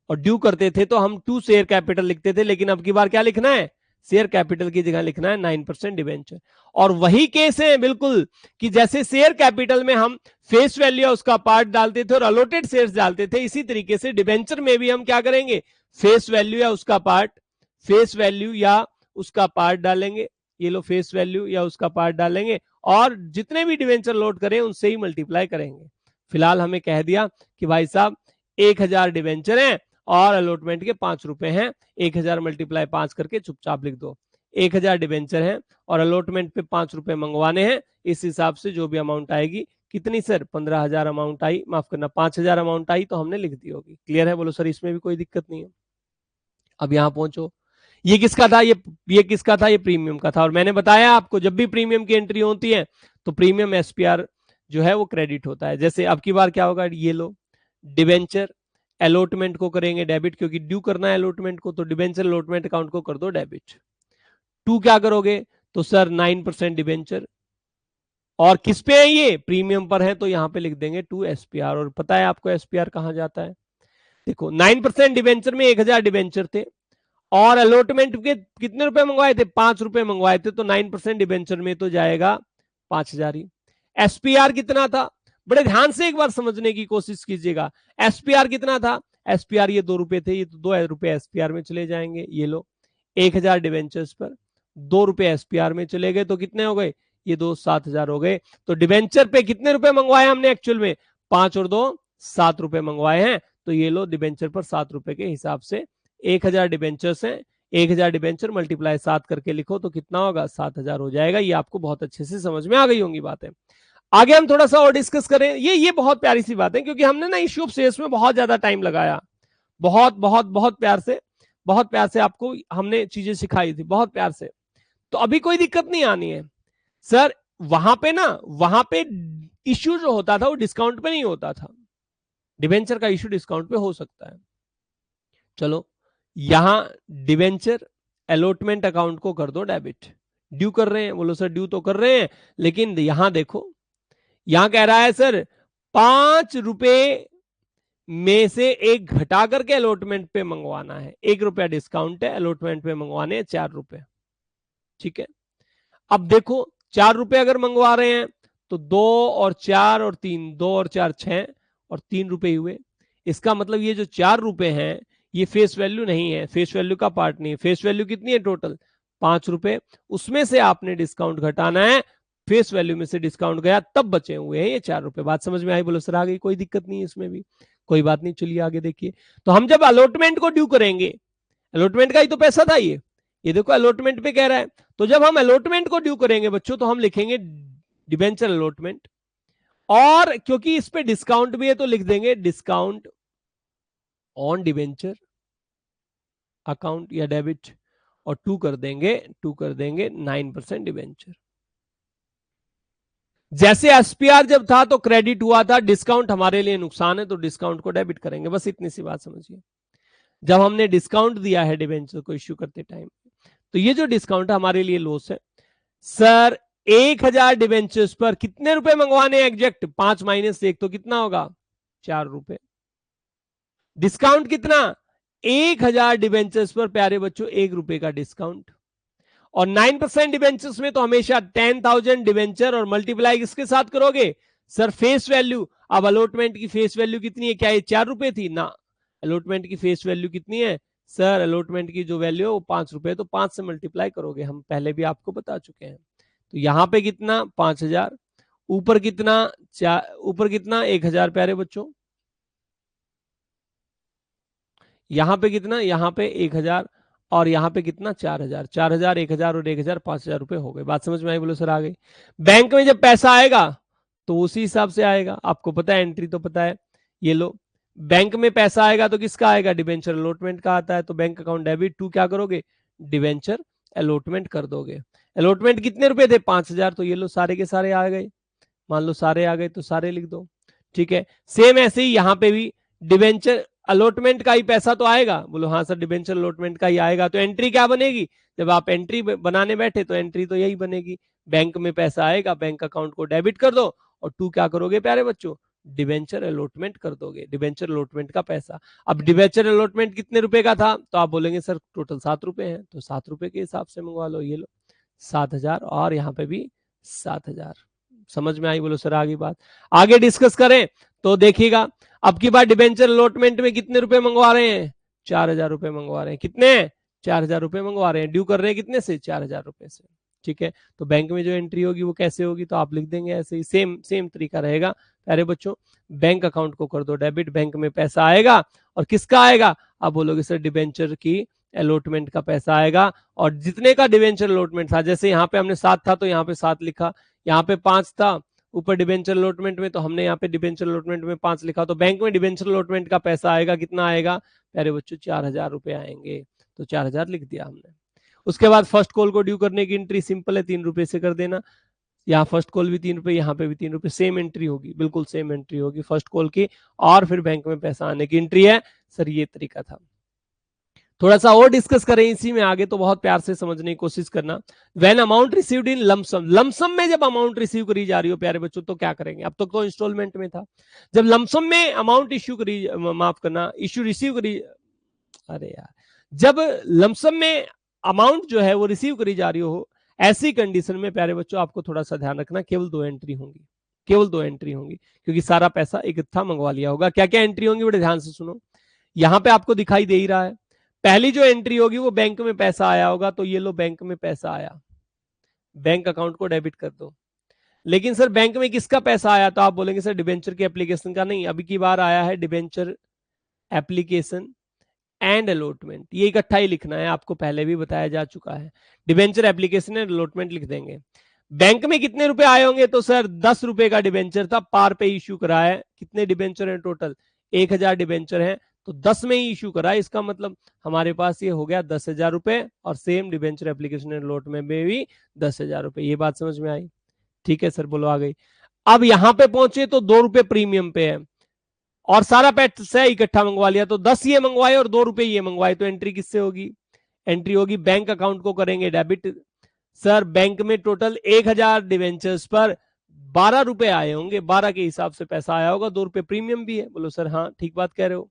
और ड्यू करते थे तो हम 2 शेयर कैपिटल लिखते थे, लेकिन अब की बार क्या लिखना है? शेयर कैपिटल की जगह लिखना है 9% डिवेंचर। और वही केस है बिल्कुल कि जैसे शेयर कैपिटल में हम फेस वैल्यू या उसका पार्ट डालते थे और अलॉटेड शेयर्स डालते थे, इसी तरीके से डिवेंचर में भी हम क्या करेंगे, फेस वैल्यू या उसका पार्ट, फेस वैल्यू या उसका पार्ट डालेंगे। ये लो फेस वैल्यू या उसका पार्ट डालेंगे और जितने भी डिवेंचर लोड करें उनसे ही मल्टीप्लाई करेंगे। फिलहाल हमें कह दिया कि भाई साहब 1000 डिवेंचर हैं और अलॉटमेंट के 5 रुपए हैं, 1000 मल्टीप्लाई 5 करके चुपचाप लिख दो। 1000 डिवेंचर हैं और अलॉटमेंट पे 5 रुपए मंगवाने हैं, इस हिसाब से जो भी अमाउंट आएगी, कितनी सर 15,000 अमाउंट आई, माफ करना 5,000 अमाउंट आई तो हमने लिख दी होगी। क्लियर है? बोलो सर इसमें भी कोई दिक्कत नहीं है। अब यहां पहुंचो, ये किसका था, ये किसका था, ये प्रीमियम का था। और मैंने बताया आपको जब भी प्रीमियम की एंट्री होती है तो प्रीमियम एसपीआर जो है वो क्रेडिट होता है। जैसे अब की बार क्या होगा, ये लो डिवेंचर अलॉटमेंट को करेंगे डेबिट, क्योंकि ड्यू करना है अलॉटमेंट को, तो डिवेंचर अलॉटमेंट अकाउंट को कर दो डेबिट। टू क्या करोगे, तो सर 9% डिवेंचर, और किस पे है ये, प्रीमियम पर है, तो यहां पे लिख देंगे 2 एसपीआर। और पता है आपको एसपीआर कहां जाता है, देखो 9% डिवेंचर में 1000 डिवेंचर थे और अलॉटमेंट के कितने रुपए मंगवाए थे, 5 रुपए मंगवाए थे, तो 9% डिवेंचर में तो जाएगा 5000 ही। एसपीआर कितना था, बड़े ध्यान से एक बार समझने की कोशिश कीजिएगा। एसपीआर कितना था, एसपीआर ये 2 रुपए थे, ये तो 2 रुपए एसपीआर में चले जाएंगे। ये लो 1000 डिवेंचर्स पर 2 रुपए एसपीआर में चले गए, तो कितने हो गए, ये 2 7,000 हो गए। तो डिवेंचर पे कितने रुपए मंगवाए हमने एक्चुअल में, 5 और 2 7 रुपए मंगवाए हैं। तो ये लो डिवेंचर पर 7 रुपए के हिसाब से 1000 डिवेंचर्स हैं, 1000 डिवेंचर मल्टीप्लाई 7 करके लिखो तो कितना होगा, 7000 हो जाएगा। ये आपको बहुत अच्छे से समझ में आ गई होंगी बातें। आगे हम थोड़ा सा और डिस्कस करें। ये बहुत प्यारी सी बात है, क्योंकि हमने ना इश्यू ऑफ शेयर्स में बहुत ज्यादा टाइम लगाया, बहुत बहुत बहुत प्यार से आपको हमने चीजें सिखाई थी, बहुत प्यार से। तो अभी कोई दिक्कत नहीं आनी है सर। वहां पे इश्यू जो होता था वो डिस्काउंट पे नहीं होता था, डिवेंचर का इश्यू डिस्काउंट पे हो सकता है। चलो यहां डिवेंचर अलॉटमेंट अकाउंट को कर दो डेबिट। ड्यू कर रहे हैं, बोलो सर ड्यू तो कर रहे हैं, लेकिन यहां देखो, यहां कह रहा है सर 5 रुपए में से एक घटा करके अलॉटमेंट पे मंगवाना है, 1 रुपया डिस्काउंट है, अलॉटमेंट पे मंगवाने हैं 4 रुपए। ठीक है, अब देखो 4 रुपए अगर मंगवा रहे हैं तो 2 और 4 और 3, 2 और 4 6 और 3 रुपए हुए। इसका मतलब ये जो 4 रुपए हैं ये फेस वैल्यू नहीं है, फेस वैल्यू का पार्ट नहीं है। फेस वैल्यू कितनी है टोटल, 5 रुपए, उसमें से आपने डिस्काउंट घटाना है, फेस वैल्यू में से डिस्काउंट गया तब बचे हुए हैं ये 4 रुपए। बात समझ में आई, बोलो सर आ गई, कोई दिक्कत नहीं है इसमें भी, कोई बात नहीं। चलिए आगे देखिए, तो हम जब अलॉटमेंट को ड्यू करेंगे, अलॉटमेंट का ही तो पैसा था ये देखो अलॉटमेंट पे कह रहा है, तो जब हम अलॉटमेंट को ड्यू करेंगे बच्चों तो हम लिखेंगे डिबेंचर अलॉटमेंट, और क्योंकि इस पे डिस्काउंट भी है तो लिख देंगे डिस्काउंट ऑन डिबेंचर अकाउंट या डेबिट, और 2 कर देंगे 9% डिबेंचर। जैसे एसपीआर जब था तो क्रेडिट हुआ था, डिस्काउंट हमारे लिए नुकसान है तो डिस्काउंट को डेबिट करेंगे, बस इतनी सी बात समझिए। जब हमने डिस्काउंट दिया है डिबेंचर को इश्यू करते टाइम, तो ये जो डिस्काउंट है हमारे लिए लॉस है। सर 1000 डिबेंचर्स पर कितने रुपए मंगवाने एग्जैक्ट, 5 माइनस 1 तो कितना होगा, 4 रुपए। डिस्काउंट कितना, 1000 डिबेंचर्स पर प्यारे बच्चों 1 रुपए का डिस्काउंट। और 9% डिबेंचर्स में तो हमेशा 10,000 डिबेंचर और मल्टीप्लाई किसके साथ करोगे, सर फेस वैल्यू। अब अलॉटमेंट की फेस वैल्यू कितनी है, क्या ये 4 रुपए थी ना, अलॉटमेंट की फेस वैल्यू कितनी है सर, अलॉटमेंट की जो वैल्यू है वो 5 रुपए, तो 5 से मल्टीप्लाई करोगे, हम पहले भी आपको बता चुके हैं। तो यहां पे कितना 5000, ऊपर कितना ऊपर कितना 1000 प्यारे बच्चों, यहां पे कितना, यहां पे 1000 और यहां पे कितना 4000, 4000 1000 और 1000 5000 रुपए हो गए। बात समझ में आई, बोलो सर आ गई। बैंक में जब पैसा आएगा तो उसी हिसाब से आएगा, आपको पता है एंट्री तो पता है। ये लो बैंक में पैसा आएगा तो किसका आएगा, डिबेंचर अलॉटमेंट का आता है, तो बैंक अकाउंट डेबिट टू क्या करोगे, डिबेंचर अलॉटमेंट कर दोगे। अलॉटमेंट कितने रुपए थे 5000, तो ये लो सारे के सारे आ गए, मान लो सारे आ गए तो सारे लिख दो। ठीक है, सेम ऐसे ही यहां पे भी डिबेंचर अलॉटमेंट का ही पैसा तो आएगा, बोलो हाँ सर डिबेंचर अलॉटमेंट का ही आएगा, तो एंट्री क्या बनेगी, जब आप एंट्री बनाने बैठे तो एंट्री तो यही बनेगी, बैंक में पैसा आएगा, बैंक अकाउंट को डेबिट कर दो और टू क्या करोगे प्यारे बच्चों, डिवेंचर अलॉटमेंट कर दोगे, डिवेंचर अलॉटमेंट का पैसा। अब डिवेंचर अलॉटमेंट कितने रुपए का था, तो आप बोलेंगे सर टोटल 7 रुपए है, तो 7 रुपए के हिसाब से मंगवा लो, ये लो 7,000 और यहाँ पे भी 7,000। समझ में आई? बोलो सर आगे बात आगे डिस्कस करें तो देखिएगा, अब की बार डिवेंचर अलॉटमेंट में कितने रुपए मंगवा रहे हैं, 4,000 रुपए मंगवा रहे हैं। कितने? 4,000 रुपए मंगवा रहे हैं। ड्यू कर रहे हैं कितने से? 4,000 रुपए से। ठीक है, तो बैंक में जो एंट्री होगी वो कैसे होगी, तो आप लिख देंगे ऐसे ही, सेम तरीका रहेगा। प्यारे बच्चों, बैंक अकाउंट को कर दो डेबिट, बैंक में पैसा आएगा और किसका आएगा, आप बोलोगे सर डिवेंचर की अलॉटमेंट का पैसा आएगा। और जितने का डिवेंचर अलॉटमेंट था, जैसे यहाँ पे हमने 7 था तो यहाँ पे 7 लिखा, यहाँ पे 5 था ऊपर डिवेंचर अलॉटमेंट में, तो हमने यहाँ पे डिवेंचर अलॉटमेंट में 5 लिखा, तो बैंक में डिवेंचर अलॉटमेंट का पैसा आएगा, कितना आएगा प्यारे बच्चों, 4,000 रुपए आएंगे। तो 4,000 लिख दिया हमने। उसके बाद फर्स्ट कॉल को ड्यू करने की एंट्री सिंपल है, 3 रुपए से कर देना। यहाँ फर्स्ट कॉल भी 3 रुपए, यहाँ पे भी 3 रुपए, सेम एंट्री होगी, बिल्कुल सेम एंट्री होगी फर्स्ट कॉल की, और फिर बैंक में पैसा आने की एंट्री है। सर ये तरीका था। थोड़ा सा और डिस्कस करें इसी में आगे, तो बहुत प्यार से समझने की कोशिश करना। When amount received in lump sum, lump sum में जब अमाउंट रिसीव करी जा रही हो प्यारे बच्चों, तो क्या करेंगे, अब तक तो इंस्टॉलमेंट में था, जब लमसम में अमाउंट इश्यू करी, माफ करना, इश्यू रिसीव करी, अरे यार, जब लमसम में अमाउंट जो है वो रिसीव करी जा रही हो, ऐसी कंडीशन में प्यारे बच्चों आपको थोड़ा सा ध्यान रखना, केवल 2 एंट्री होंगी, केवल 2 एंट्री होंगी, क्योंकि सारा पैसा इकट्ठा मंगवा लिया होगा। क्या क्या एंट्री होंगी बड़े ध्यान से सुनो, यहां पे आपको दिखाई दे ही रहा है। पहली जो एंट्री होगी वो बैंक में पैसा आया होगा, तो ये लो बैंक में पैसा आया, बैंक अकाउंट को डेबिट कर दो। लेकिन सर बैंक में किसका पैसा आया, तो आप बोलेंगे सर डिबेंचर के एप्लीकेशन का। नहीं, अभी की बार आया है डिबेंचर एप्लीकेशन एंड अलॉटमेंट, ये इकट्ठा ही लिखना है, आपको पहले भी बताया जा चुका है। डिबेंचर एप्लीकेशन एंड अलॉटमेंट लिख देंगे। बैंक में कितने रुपए आए होंगे, तो सर 10 रुपए का डिबेंचर था, पार पे इश्यू करा है। कितने डिबेंचर हैं टोटल, 1,000 डिबेंचर हैं, तो 10 में ही इश्यू करा है, इसका मतलब हमारे पास ये हो गया 10,000 रुपए, और same debenture application and allotment में भी 10,000 रुपए। ये बात समझ में आई? ठीक है सर, बोलो आ गई। अब यहां पे पहुंचे तो 2 रुपए प्रीमियम पे है, और सारा पैसा इकट्ठा मंगवा लिया, तो 10 ये मंगवाए और 2 रुपए ये मंगवाए, तो एंट्री किससे होगी, एंट्री होगी बैंक अकाउंट को करेंगे डेबिट। सर बैंक में टोटल 1,000 डिवेंचर्स पर 12 रुपए आए होंगे, 12 के हिसाब से पैसा आया होगा, 2 रुपए प्रीमियम भी है। बोलो सर हाँ ठीक बात कह रहे हो।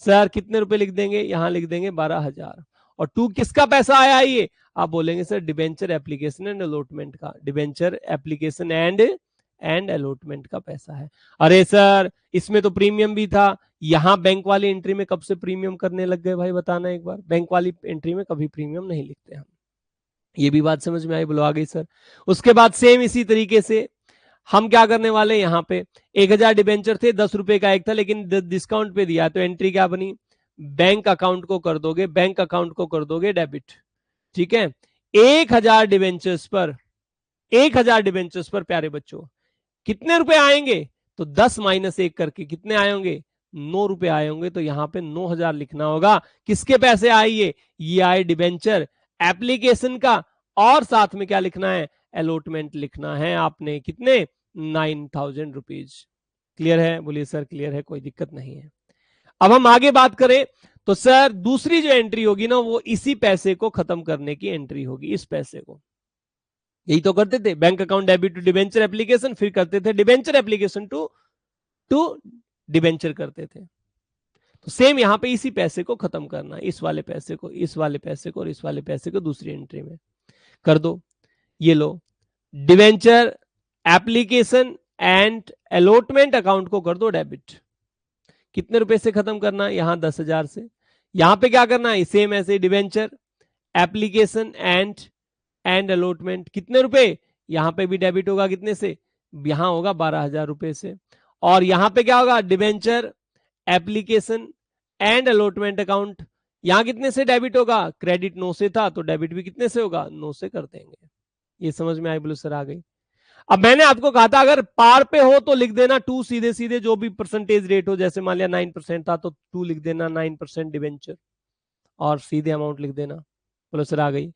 सर कितने रुपए लिख देंगे, यहां लिख देंगे 12,000। और 2 किसका पैसा आया है, ये आप बोलेंगे sir debenture application and allotment का, डिबेंचर एप्लीकेशन एंड अलॉटमेंट का पैसा है। अरे सर इसमें तो प्रीमियम भी था, यहां बैंक वाली एंट्री में कब से प्रीमियम करने लग गए भाई, बताना एक बार। बैंक वाली एंट्री में कभी प्रीमियम नहीं लिखते हम, ये भी बात समझ में आई? बोलो आ गई सर। उसके बाद सेम इसी तरीके से हम क्या करने वाले, यहाँ पे 1,000 डिबेंचर थे, 10 रुपए का एक था, लेकिन डिस्काउंट पे दिया, तो एंट्री क्या बनी, बैंक अकाउंट को कर दोगे, बैंक अकाउंट को कर दोगे डेबिट। ठीक है, 1,000 डिबेंचर्स पर, 1,000 डिबेंचर्स पर प्यारे बच्चों कितने रुपए आएंगे, तो 10 माइनस 1 करके कितने आए होंगे, 9 रुपए आए होंगे, तो यहाँ पे 9,000 लिखना होगा। किसके पैसे आए, ये आए डिबेंचर एप्लीकेशन का, और साथ में क्या लिखना है, अलॉटमेंट लिखना है आपने, कितने, 9,000 रुपीज। क्लियर है? बोलिए सर क्लियर है, कोई दिक्कत नहीं है। अब हम आगे बात करें तो सर दूसरी जो एंट्री होगी ना, वो इसी पैसे को खत्म करने की एंट्री होगी, इस पैसे को। यही तो करते थे, bank account debit to debenture application, फिर करते थे डिबेंचर एप्लीकेशन टू डिबेंचर करते थे। तो सेम यहां पे इसी पैसे को खत्म करना, इस वाले पैसे को, इस वाले पैसे को और इस वाले पैसे को दूसरी एंट्री में कर दो। ये लो debenture application and allotment account को कर दो डेबिट। कितने रुपए से खत्म करना, यहां 10,000 से। यहां पे क्या करना है, सेम ऐसे डिवेंचर एप्लीकेशन एंड अलॉटमेंट, कितने रुपए, यहां पे भी डेबिट होगा, कितने से, यहां होगा 12,000 रुपए से। और यहां पे क्या होगा, debenture application and allotment account, यहां कितने से डेबिट होगा, क्रेडिट 9 से था, तो डेबिट भी कितने से होगा, 9 से कर देंगे। ये समझ में आई? बोलो सर आ गई। अब मैंने आपको कहा था अगर पार पे हो तो लिख देना 2, सीधे सीधे जो भी परसेंटेज रेट हो, जैसे मान लिया 9% था तो 2 लिख देना, 9% डिवेंचर, और सीधे अमाउंट लिख देना। बोलो सर आ गई।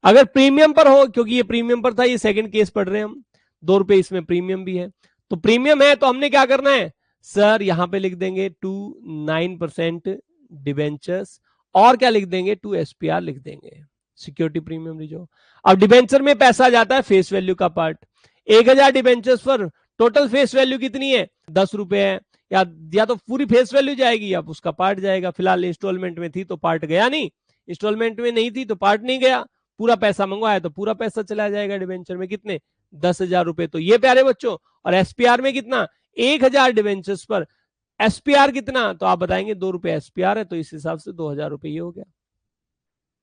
अगर प्रीमियम पर हो, क्योंकि ये प्रीमियम पर था, ये सेकंड केस पढ़ रहे हैं हम, 2 रुपए इसमें प्रीमियम भी है, तो प्रीमियम है तो हमने क्या करना है, सर यहां पे लिख देंगे 9% डिवेंचर्स, और क्या लिख देंगे, 2 SPR लिख देंगे, सिक्योरिटी प्रीमियम रिजर्व। अब डिवेंचर में पैसा जाता है फेस वैल्यू का पार्ट, 1,000 डिवेंचर्स पर टोटल फेस वैल्यू कितनी है, 10 रुपए है, या तो पूरी फेस वैल्यू जाएगी या उसका पार्ट जाएगा। फिलहाल इंस्टॉलमेंट में थी तो पार्ट गया नहीं, इंस्टॉलमेंट में नहीं थी तो पार्ट नहीं गया, पूरा पैसा मंगवाया तो पूरा पैसा चला जाएगा डिवेंचर में। कितने, 10,000 रुपए। तो ये प्यारे बच्चों, और एसपीआर में कितना, 1,000 डिवेंचर्स पर एसपीआर कितना, तो आप बताएंगे 2 रुपए एसपीआर है, तो इस हिसाब से 2,000 रुपए ये हो गया।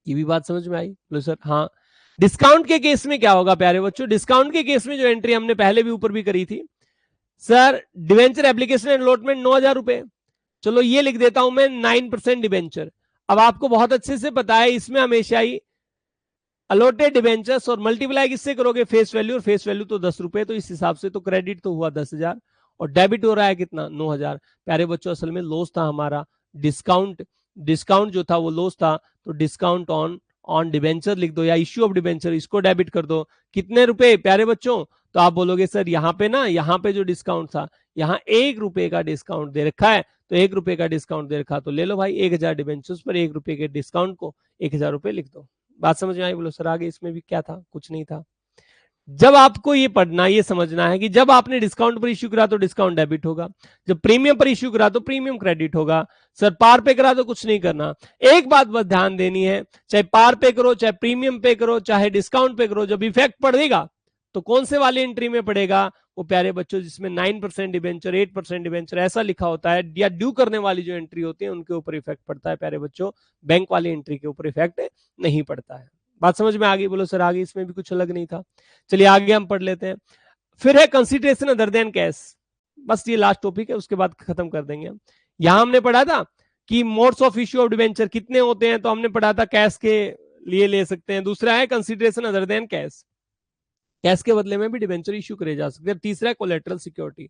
ये भी बात समझ में आई? बोलो सर हाँ। डिस्काउंट के केस में क्या होगा प्यारे बच्चों, डिस्काउंट के केस में जो एंट्री हमने पहले भी ऊपर भी करी थी, सर डिवेंचर एप्लीकेशन अलॉटमेंट 9,000 रुपए, चलो ये लिख देता हूं मैं 9% डिवेंचर। अब आपको बहुत अच्छे से पता है इसमें हमेशा ही अलॉटेड डिवेंचर्स और मल्टीप्लाई किससे करोगे, फेस वैल्यू, और फेस वैल्यू तो 10 रुपए, तो इस हिसाब से तो क्रेडिट तो हुआ 10,000 और डेबिट हो रहा है कितना, 9,000। प्यारे बच्चों असल में लॉस था हमारा, डिस्काउंट, डिस्काउंट जो था वो लॉस था, तो डिस्काउंट ऑन डिवेंचर लिख दो, या इश्यू ऑफ डिवेंचर, इसको डेबिट कर दो। कितने रुपए प्यारे बच्चों, तो आप बोलोगे सर यहाँ पे ना, यहाँ पे जो डिस्काउंट था, यहाँ 1 रुपए का डिस्काउंट दे रखा है, तो 1 रुपए का डिस्काउंट दे रखा, तो ले लो भाई 1,000 डिवेंचर्स पर 1 रुपए के डिस्काउंट को 1,000 रुपए लिख दो। बात समझ में आई? बोलो सर आगे इसमें भी क्या था, कुछ नहीं था। जब आपको ये पढ़ना, ये समझना है कि जब आपने डिस्काउंट पर इश्यू करा तो डिस्काउंट डेबिट होगा, जब प्रीमियम पर इश्यू करा तो प्रीमियम क्रेडिट होगा। सर पार पे करा तो कुछ नहीं करना। एक बात बस ध्यान देनी है, चाहे पार पे करो, चाहे प्रीमियम पे करो, चाहे डिस्काउंट पे करो, जब इफेक्ट पड़ेगा तो कौन से वाली एंट्री में पड़ेगा, वो प्यारे बच्चों जिसमें 9% डिवेंचर, 8% डिवेंचर ऐसा लिखा होता है, या ड्यू करने वाली जो एंट्री होती है उनके ऊपर इफेक्ट पड़ता है प्यारे बच्चों, बैंक वाली एंट्री के ऊपर इफेक्ट नहीं पड़ता है। बात समझ में आ गई? बोलो सर आगे इसमें भी कुछ अलग नहीं था। चलिए आगे हम पढ़ लेते हैं। फिर है कंसीडरेशन अदर देन कैश, बस ये लास्ट टॉपिक है, उसके बाद खत्म कर देंगे हम। यहां हमने पढ़ा था कि modes of issue of debenture कितने होते हैं, तो हमने पढ़ा था कैश के लिए ले सकते हैं, दूसरा है consideration other than cash, cash के बदले में भी डिवेंचर इश्यू करे जा सकते हैं, तीसरा है कोलेटरल सिक्योरिटी।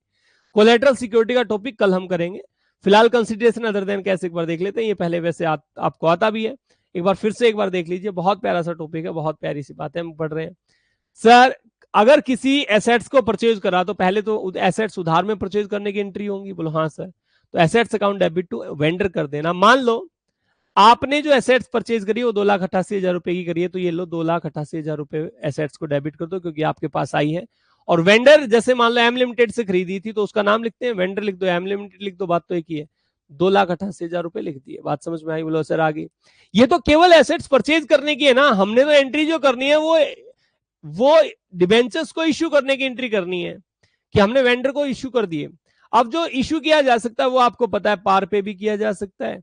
कोलेटरल सिक्योरिटी का टॉपिक कल हम करेंगे, फिलहाल कंसीडरेशन अदर देन कैश एक बार देख लेते हैं, ये पहले वैसे आपको आता भी है, एक बार फिर से एक बार देख लीजिए, बहुत प्यारा सा टॉपिक है, बहुत प्यारी सी बातें हम पढ़ रहे हैं। सर अगर किसी एसेट्स को परचेज करा तो पहले तो एसेट्स उधार में परचेज करने की एंट्री होंगी, बोलो हाँ सर, तो assets account debit to vendor कर देना। मान लो आपने जो एसेट्स परचेज करी वो 2,88,000 रुपए की करी है, तो ये लो 2,88,000 रुपए एसेट्स को डेबिट कर दो क्योंकि आपके पास आई है। और वेंडर जैसे मान लो एम लिमिटेड से खरीदी थी तो उसका नाम लिखते हैं, वेंडर लिख दो, एम लिमिटेड लिख दो, बात तो एक ही है, 2,88,000 रुपए लिख दिए। बात समझ में आई? बोलो सर आगे। ये तो केवल एसेट्स परचेज करने की है ना, हमने तो एंट्री जो करनी है वो डिबेंचर्स को इश्यू करने की एंट्री करनी है कि हमने वेंडर को इश्यू कर दिए। अब जो इश्यू किया जा सकता है वो आपको पता है, पार पे भी किया जा सकता है,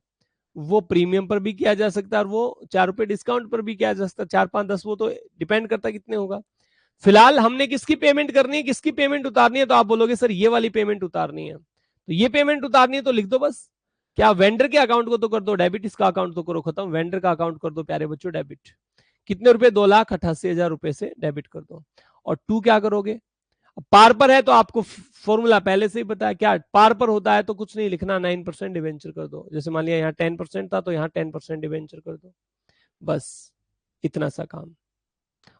वो प्रीमियम पर भी किया जा सकता है, और वो 4 रुपए डिस्काउंट पर भी किया जा सकता है, 4, 5, 10, वो तो डिपेंड करता है कितने होगा। फिलहाल हमने किसकी पेमेंट करनी है, किसकी पेमेंट उतारनी है, तो आप बोलोगे सर ये वाली पेमेंट उतारनी है, तो ये पेमेंट उतारनी है तो लिख दो बस, क्या वेंडर के अकाउंट को तो कर दो डेबिट, इसका अकाउंट तो करो खत्म, वेंडर का अकाउंट कर दो प्यारे बच्चों डेबिट। कितने रुपए, 2,88,000 रुपए से डेबिट कर दो। और टू क्या करोगे, पार पर है तो आपको फॉर्मूला पहले से ही पता है, क्या पार पर होता है तो कुछ नहीं लिखना, 9% डिवेंचर कर दो, जैसे मान लिया यहाँ 10% था तो यहाँ 10% डिवेंचर कर दो, बस इतना सा काम।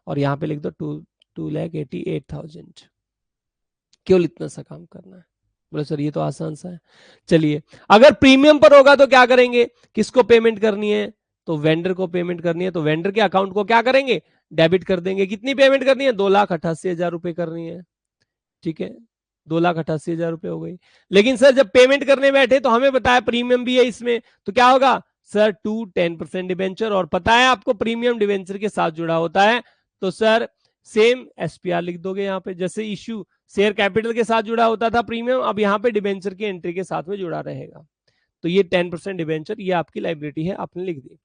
और यहाँ पे लिख दो 2,88,000, केवल इतना सा काम करना है। बोले सर ये तो आसान सा है। चलिए अगर प्रीमियम पर होगा तो क्या करेंगे, किसको पेमेंट करनी है, तो वेंडर को पेमेंट करनी है, तो वेंडर के अकाउंट को क्या करेंगे, डेबिट कर देंगे। कितनी पेमेंट करनी है, 2,88,000 रुपए करनी है, ठीक है, 2,88,000 रुपए हो गई। लेकिन सर जब पेमेंट करने बैठे तो हमें बताया प्रीमियम भी है इसमें, तो क्या होगा सर 10% डिवेंचर, और पता है आपको प्रीमियम डिवेंचर के साथ जुड़ा होता है, तो सर सेम एसपीआर लिख दोगे यहाँ पे, जैसे इश्यू शेयर कैपिटल के साथ जुड़ा होता था प्रीमियम, अब यहाँ पे डिवेंचर की एंट्री के साथ में जुड़ा रहेगा, तो ये 10% डिवेंचर, ये आपकी लाइबिलिटी है, आपने लिख दी।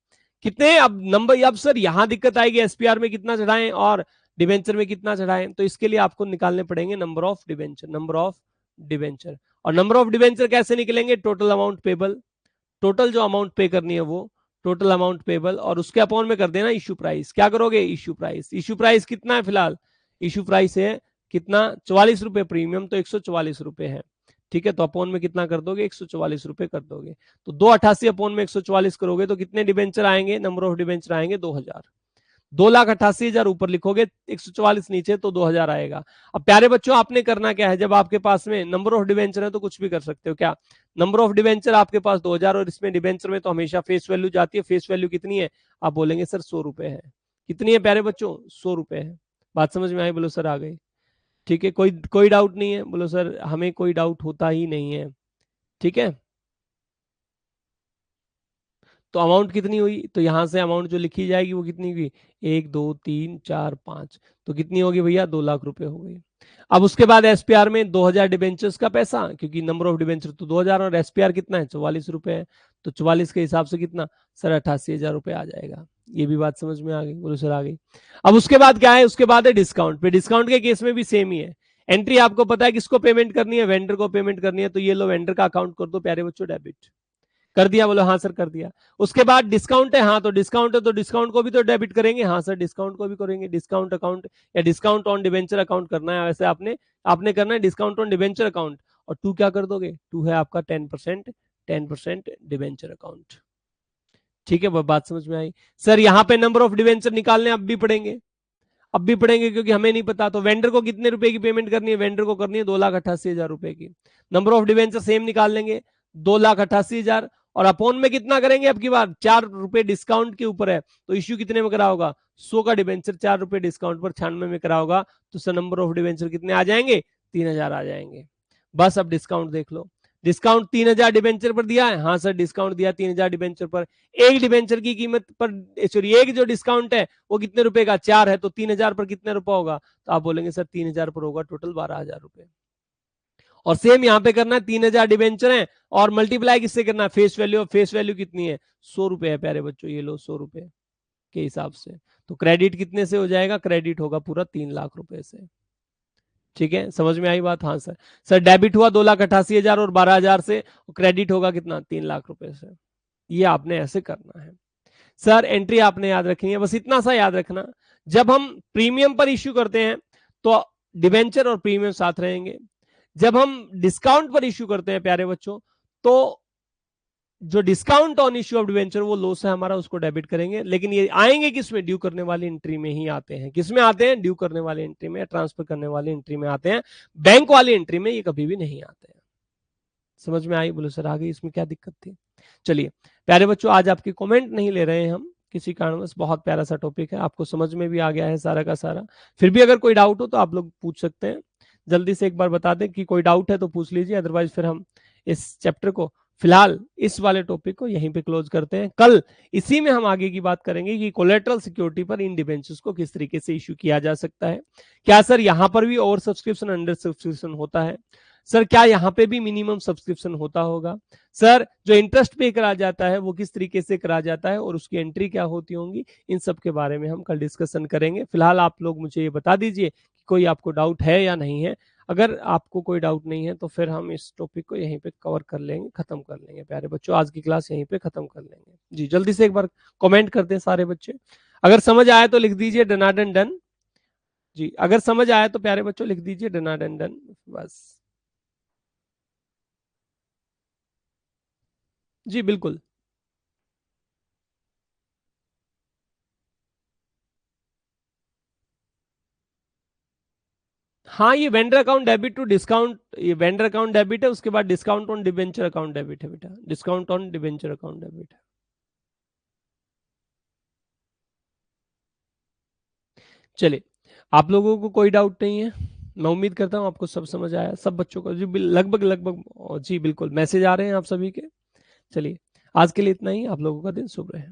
कितने अब नंबर, अब सर यहां दिक्कत आएगी, एसपीआर में कितना चढ़ाएं और डिवेंचर में कितना चढ़ाएं, तो इसके लिए आपको निकालने पड़ेंगे number of debenture, number of debenture. और नंबर ऑफ डिवेंचर कैसे निकलेंगे, टोटल अमाउंट पेबल, टोटल जो अमाउंट पे करनी है वो टोटल अमाउंट पेबल, और उसके अपॉन में कर देना इश्यू प्राइस। क्या करोगे, इश्यू प्राइस, इश्यू प्राइस कितना है फिलहाल, इश्यू प्राइस है कितना, 44 रुपए, प्रीमियम तो 144 रुपए है, ठीक है, तो अपॉन में कितना कर दोगे, 144 रुपए कर दोगे, तो 288 अपॉन में 144 करोगे तो कितने डिवेंचर आएंगे, नंबर ऑफ डिवेंचर आएंगे 2,000, 2,88,000 ऊपर लिखोगे, 144 नीचे, तो 2,000 आएगा। अब प्यारे बच्चों आपने करना क्या है, जब आपके पास में नंबर ऑफ डिवेंचर है तो कुछ भी कर सकते हो, क्या नंबर ऑफ डिवेंचर आपके पास 2,000, और इसमें डिवेंचर में तो हमेशा फेस वैल्यू जाती है, फेस वैल्यू कितनी है, आप बोलेंगे सर 100 रुपए है, कितनी है प्यारे बच्चों, 100 रुपए है। बात समझ में आई, बोलो सर आ गई। ठीक है, कोई कोई डाउट नहीं है? बोलो सर हमें कोई डाउट होता ही नहीं है। ठीक है, तो अमाउंट कितनी हुई? तो यहां से अमाउंट जो लिखी जाएगी वो कितनी हुई? 1 2 3 4 5, तो कितनी होगी भैया? 2 लाख रुपए हो गई। अब उसके बाद एसपीआर में 2000 डिबेंचर्स का पैसा, क्योंकि नंबर ऑफ डिबेंचर तो 2000 और एसपीआर कितना है? 44 रुपए है, तो 44 के हिसाब से कितना? सर 88,000 रुपए आ जाएगा। ये भी बात समझ में आ गई? बोलो सर आ गई। अब उसके बाद क्या है? उसके बाद है डिस्काउंट पे। डिस्काउंट के केस में भी सेम ही है। एंट्री आपको पता है किसको पेमेंट करनी है? वेंडर को पेमेंट करनी है, तो ये लो वेंडर का अकाउंट कर दो प्यारे बच्चों डेबिट। कर दिया? बोलो हाँ सर कर दिया। उसके बाद डिस्काउंट है, हाँ तो डिस्काउंट है, तो डिस्काउंट को भी तो डेबिट करेंगे। हाँ सर डिस्काउंट को भी करेंगे। डिस्काउंट अकाउंट या डिस्काउंट ऑन डिवेंचर अकाउंट करना है, वैसे आपने आपने करना है डिस्काउंट ऑन डिवेंचर अकाउंट। और टू क्या कर दोगे? टू है आपका 10% डिवेंचर अकाउंट। ठीक है, वो बात समझ में आई? सर यहाँ पे नंबर ऑफ डिवेंचर निकालने अब भी पड़ेंगे, अब भी पड़ेंगे क्योंकि हमें नहीं पता। तो वेंडर को कितने रुपए की पेमेंट करनी है? वेंडर को करनी है 2,88,000 रुपए की। नंबर ऑफ डिवेंचर सेम निकाल लेंगे, 2,88,000, और अपॉन में कितना करेंगे? अब की बार 4 रुपए डिस्काउंट के ऊपर है, तो इश्यू कितने में करा होगा? 100 का डिवेंचर 4 रुपए डिस्काउंट पर 96 में करा होगा, तो सर नंबर ऑफ डिवेंचर कितने आ जाएंगे? 3,000 आ जाएंगे। बस अब डिस्काउंट देख लो। डिस्काउंट 3,000 डिवेंचर पर दिया है? हाँ सर डिस्काउंट दिया 3,000 डिवेंचर पर। एक डिवेंचर की कीमत पर, सॉरी एक जो डिस्काउंट है वो कितने रुपए का? 4 है, तो 3,000 पर कितने रुपए होगा? तो आप बोलेंगे सर 3,000 पर होगा टोटल 12,000 रुपए। और सेम यहाँ पे करना है, 3,000 डिवेंचर है और मल्टीप्लाई किससे करना है? Face value. और फेस वैल्यू कितनी है? 100 रुपए है प्यारे बच्चों, ये लो 100 रुपए के हिसाब से। तो क्रेडिट कितने से हो जाएगा? क्रेडिट होगा पूरा 3 लाख रुपए से। ठीक है, समझ में आई बात? हाँ सर। सर डेबिट हुआ 2,88,000 और 12,000 से, क्रेडिट होगा कितना? 3 लाख रुपए से। ये आपने ऐसे करना है। सर एंट्री आपने याद रखनी है, बस इतना सा याद रखना। जब हम प्रीमियम पर इश्यू करते हैं तो डिवेंचर और प्रीमियम साथ रहेंगे। जब हम डिस्काउंट पर इश्यू करते हैं प्यारे बच्चों, तो जो discount on issue of debenture वो लॉस है हमारा, उसको डेबिट करेंगे। लेकिन ये आएंगे किसमें? ड्यू करने वाली एंट्री में ही आते हैं। किसमें आते हैं? ड्यू करने वाली एंट्री में, ट्रांसफर करने वाली एंट्री में आते हैं। बैंक वाली एंट्री में ये कभी भी नहीं आते हैं। समझ में आई? बोलो सर आ गई, इसमें क्या दिक्कत थी? चलिए प्यारे बच्चों, आज आपकी कमेंट नहीं ले रहे हैं हम किसी कारणवश। बहुत प्यारा सा टॉपिक है, आपको समझ में भी आ गया है सारा का सारा। फिर भी अगर कोई डाउट हो तो आप लोग पूछ सकते हैं। जल्दी से एक बार बता दें कि कोई डाउट है तो पूछ लीजिए, अदरवाइज फिर हम इस चैप्टर को, फिलहाल इस वाले टॉपिक को यहीं पे क्लोज करते हैं। कल इसी में हम आगे की बात करेंगे कि कोलेटरल सिक्योरिटी पर इन डिबेंचर्स को किस तरीके से इश्यू किया जा सकता है। क्या सर यहां पर भी ओवर सब्सक्रिप्शन, अंडर सब्सक्रिप्शन होता है? सर क्या यहाँ पे भी मिनिमम सब्सक्रिप्शन होता होगा? सर जो इंटरेस्ट पे करा जाता है वो किस तरीके से करा जाता है और उसकी एंट्री क्या होती होंगी? इन सब के बारे में हम कल डिस्कशन करेंगे। फिलहाल आप लोग मुझे ये बता दीजिए कि कोई आपको डाउट है या नहीं है। अगर आपको कोई डाउट नहीं है तो फिर हम इस टॉपिक को यहीं पे कवर कर लेंगे, खत्म कर लेंगे प्यारे बच्चों। आज की क्लास यहीं पे खत्म कर लेंगे। जी जल्दी से एक बार कमेंट कर दें सारे बच्चे। अगर समझ आया तो लिख दीजिए डनाडन डन। जी अगर समझ आया तो प्यारे बच्चों लिख दीजिए डनाडन डन। बस जी बिल्कुल। हाँ ये vendor account debit to discount, ये वेंडर अकाउंट डेबिट है, उसके बाद discount on debenture account debit है बेटा, discount on debenture account debit है। चलिए, आप लोगों को कोई डाउट नहीं है? मैं उम्मीद करता हूँ आपको सब समझ आया, सब बच्चों को जी लगभग लगभग। जी बिल्कुल मैसेज आ रहे हैं आप सभी के। चलिए आज के लिए इतना ही, आप लोगों का दिन शुभ रहे।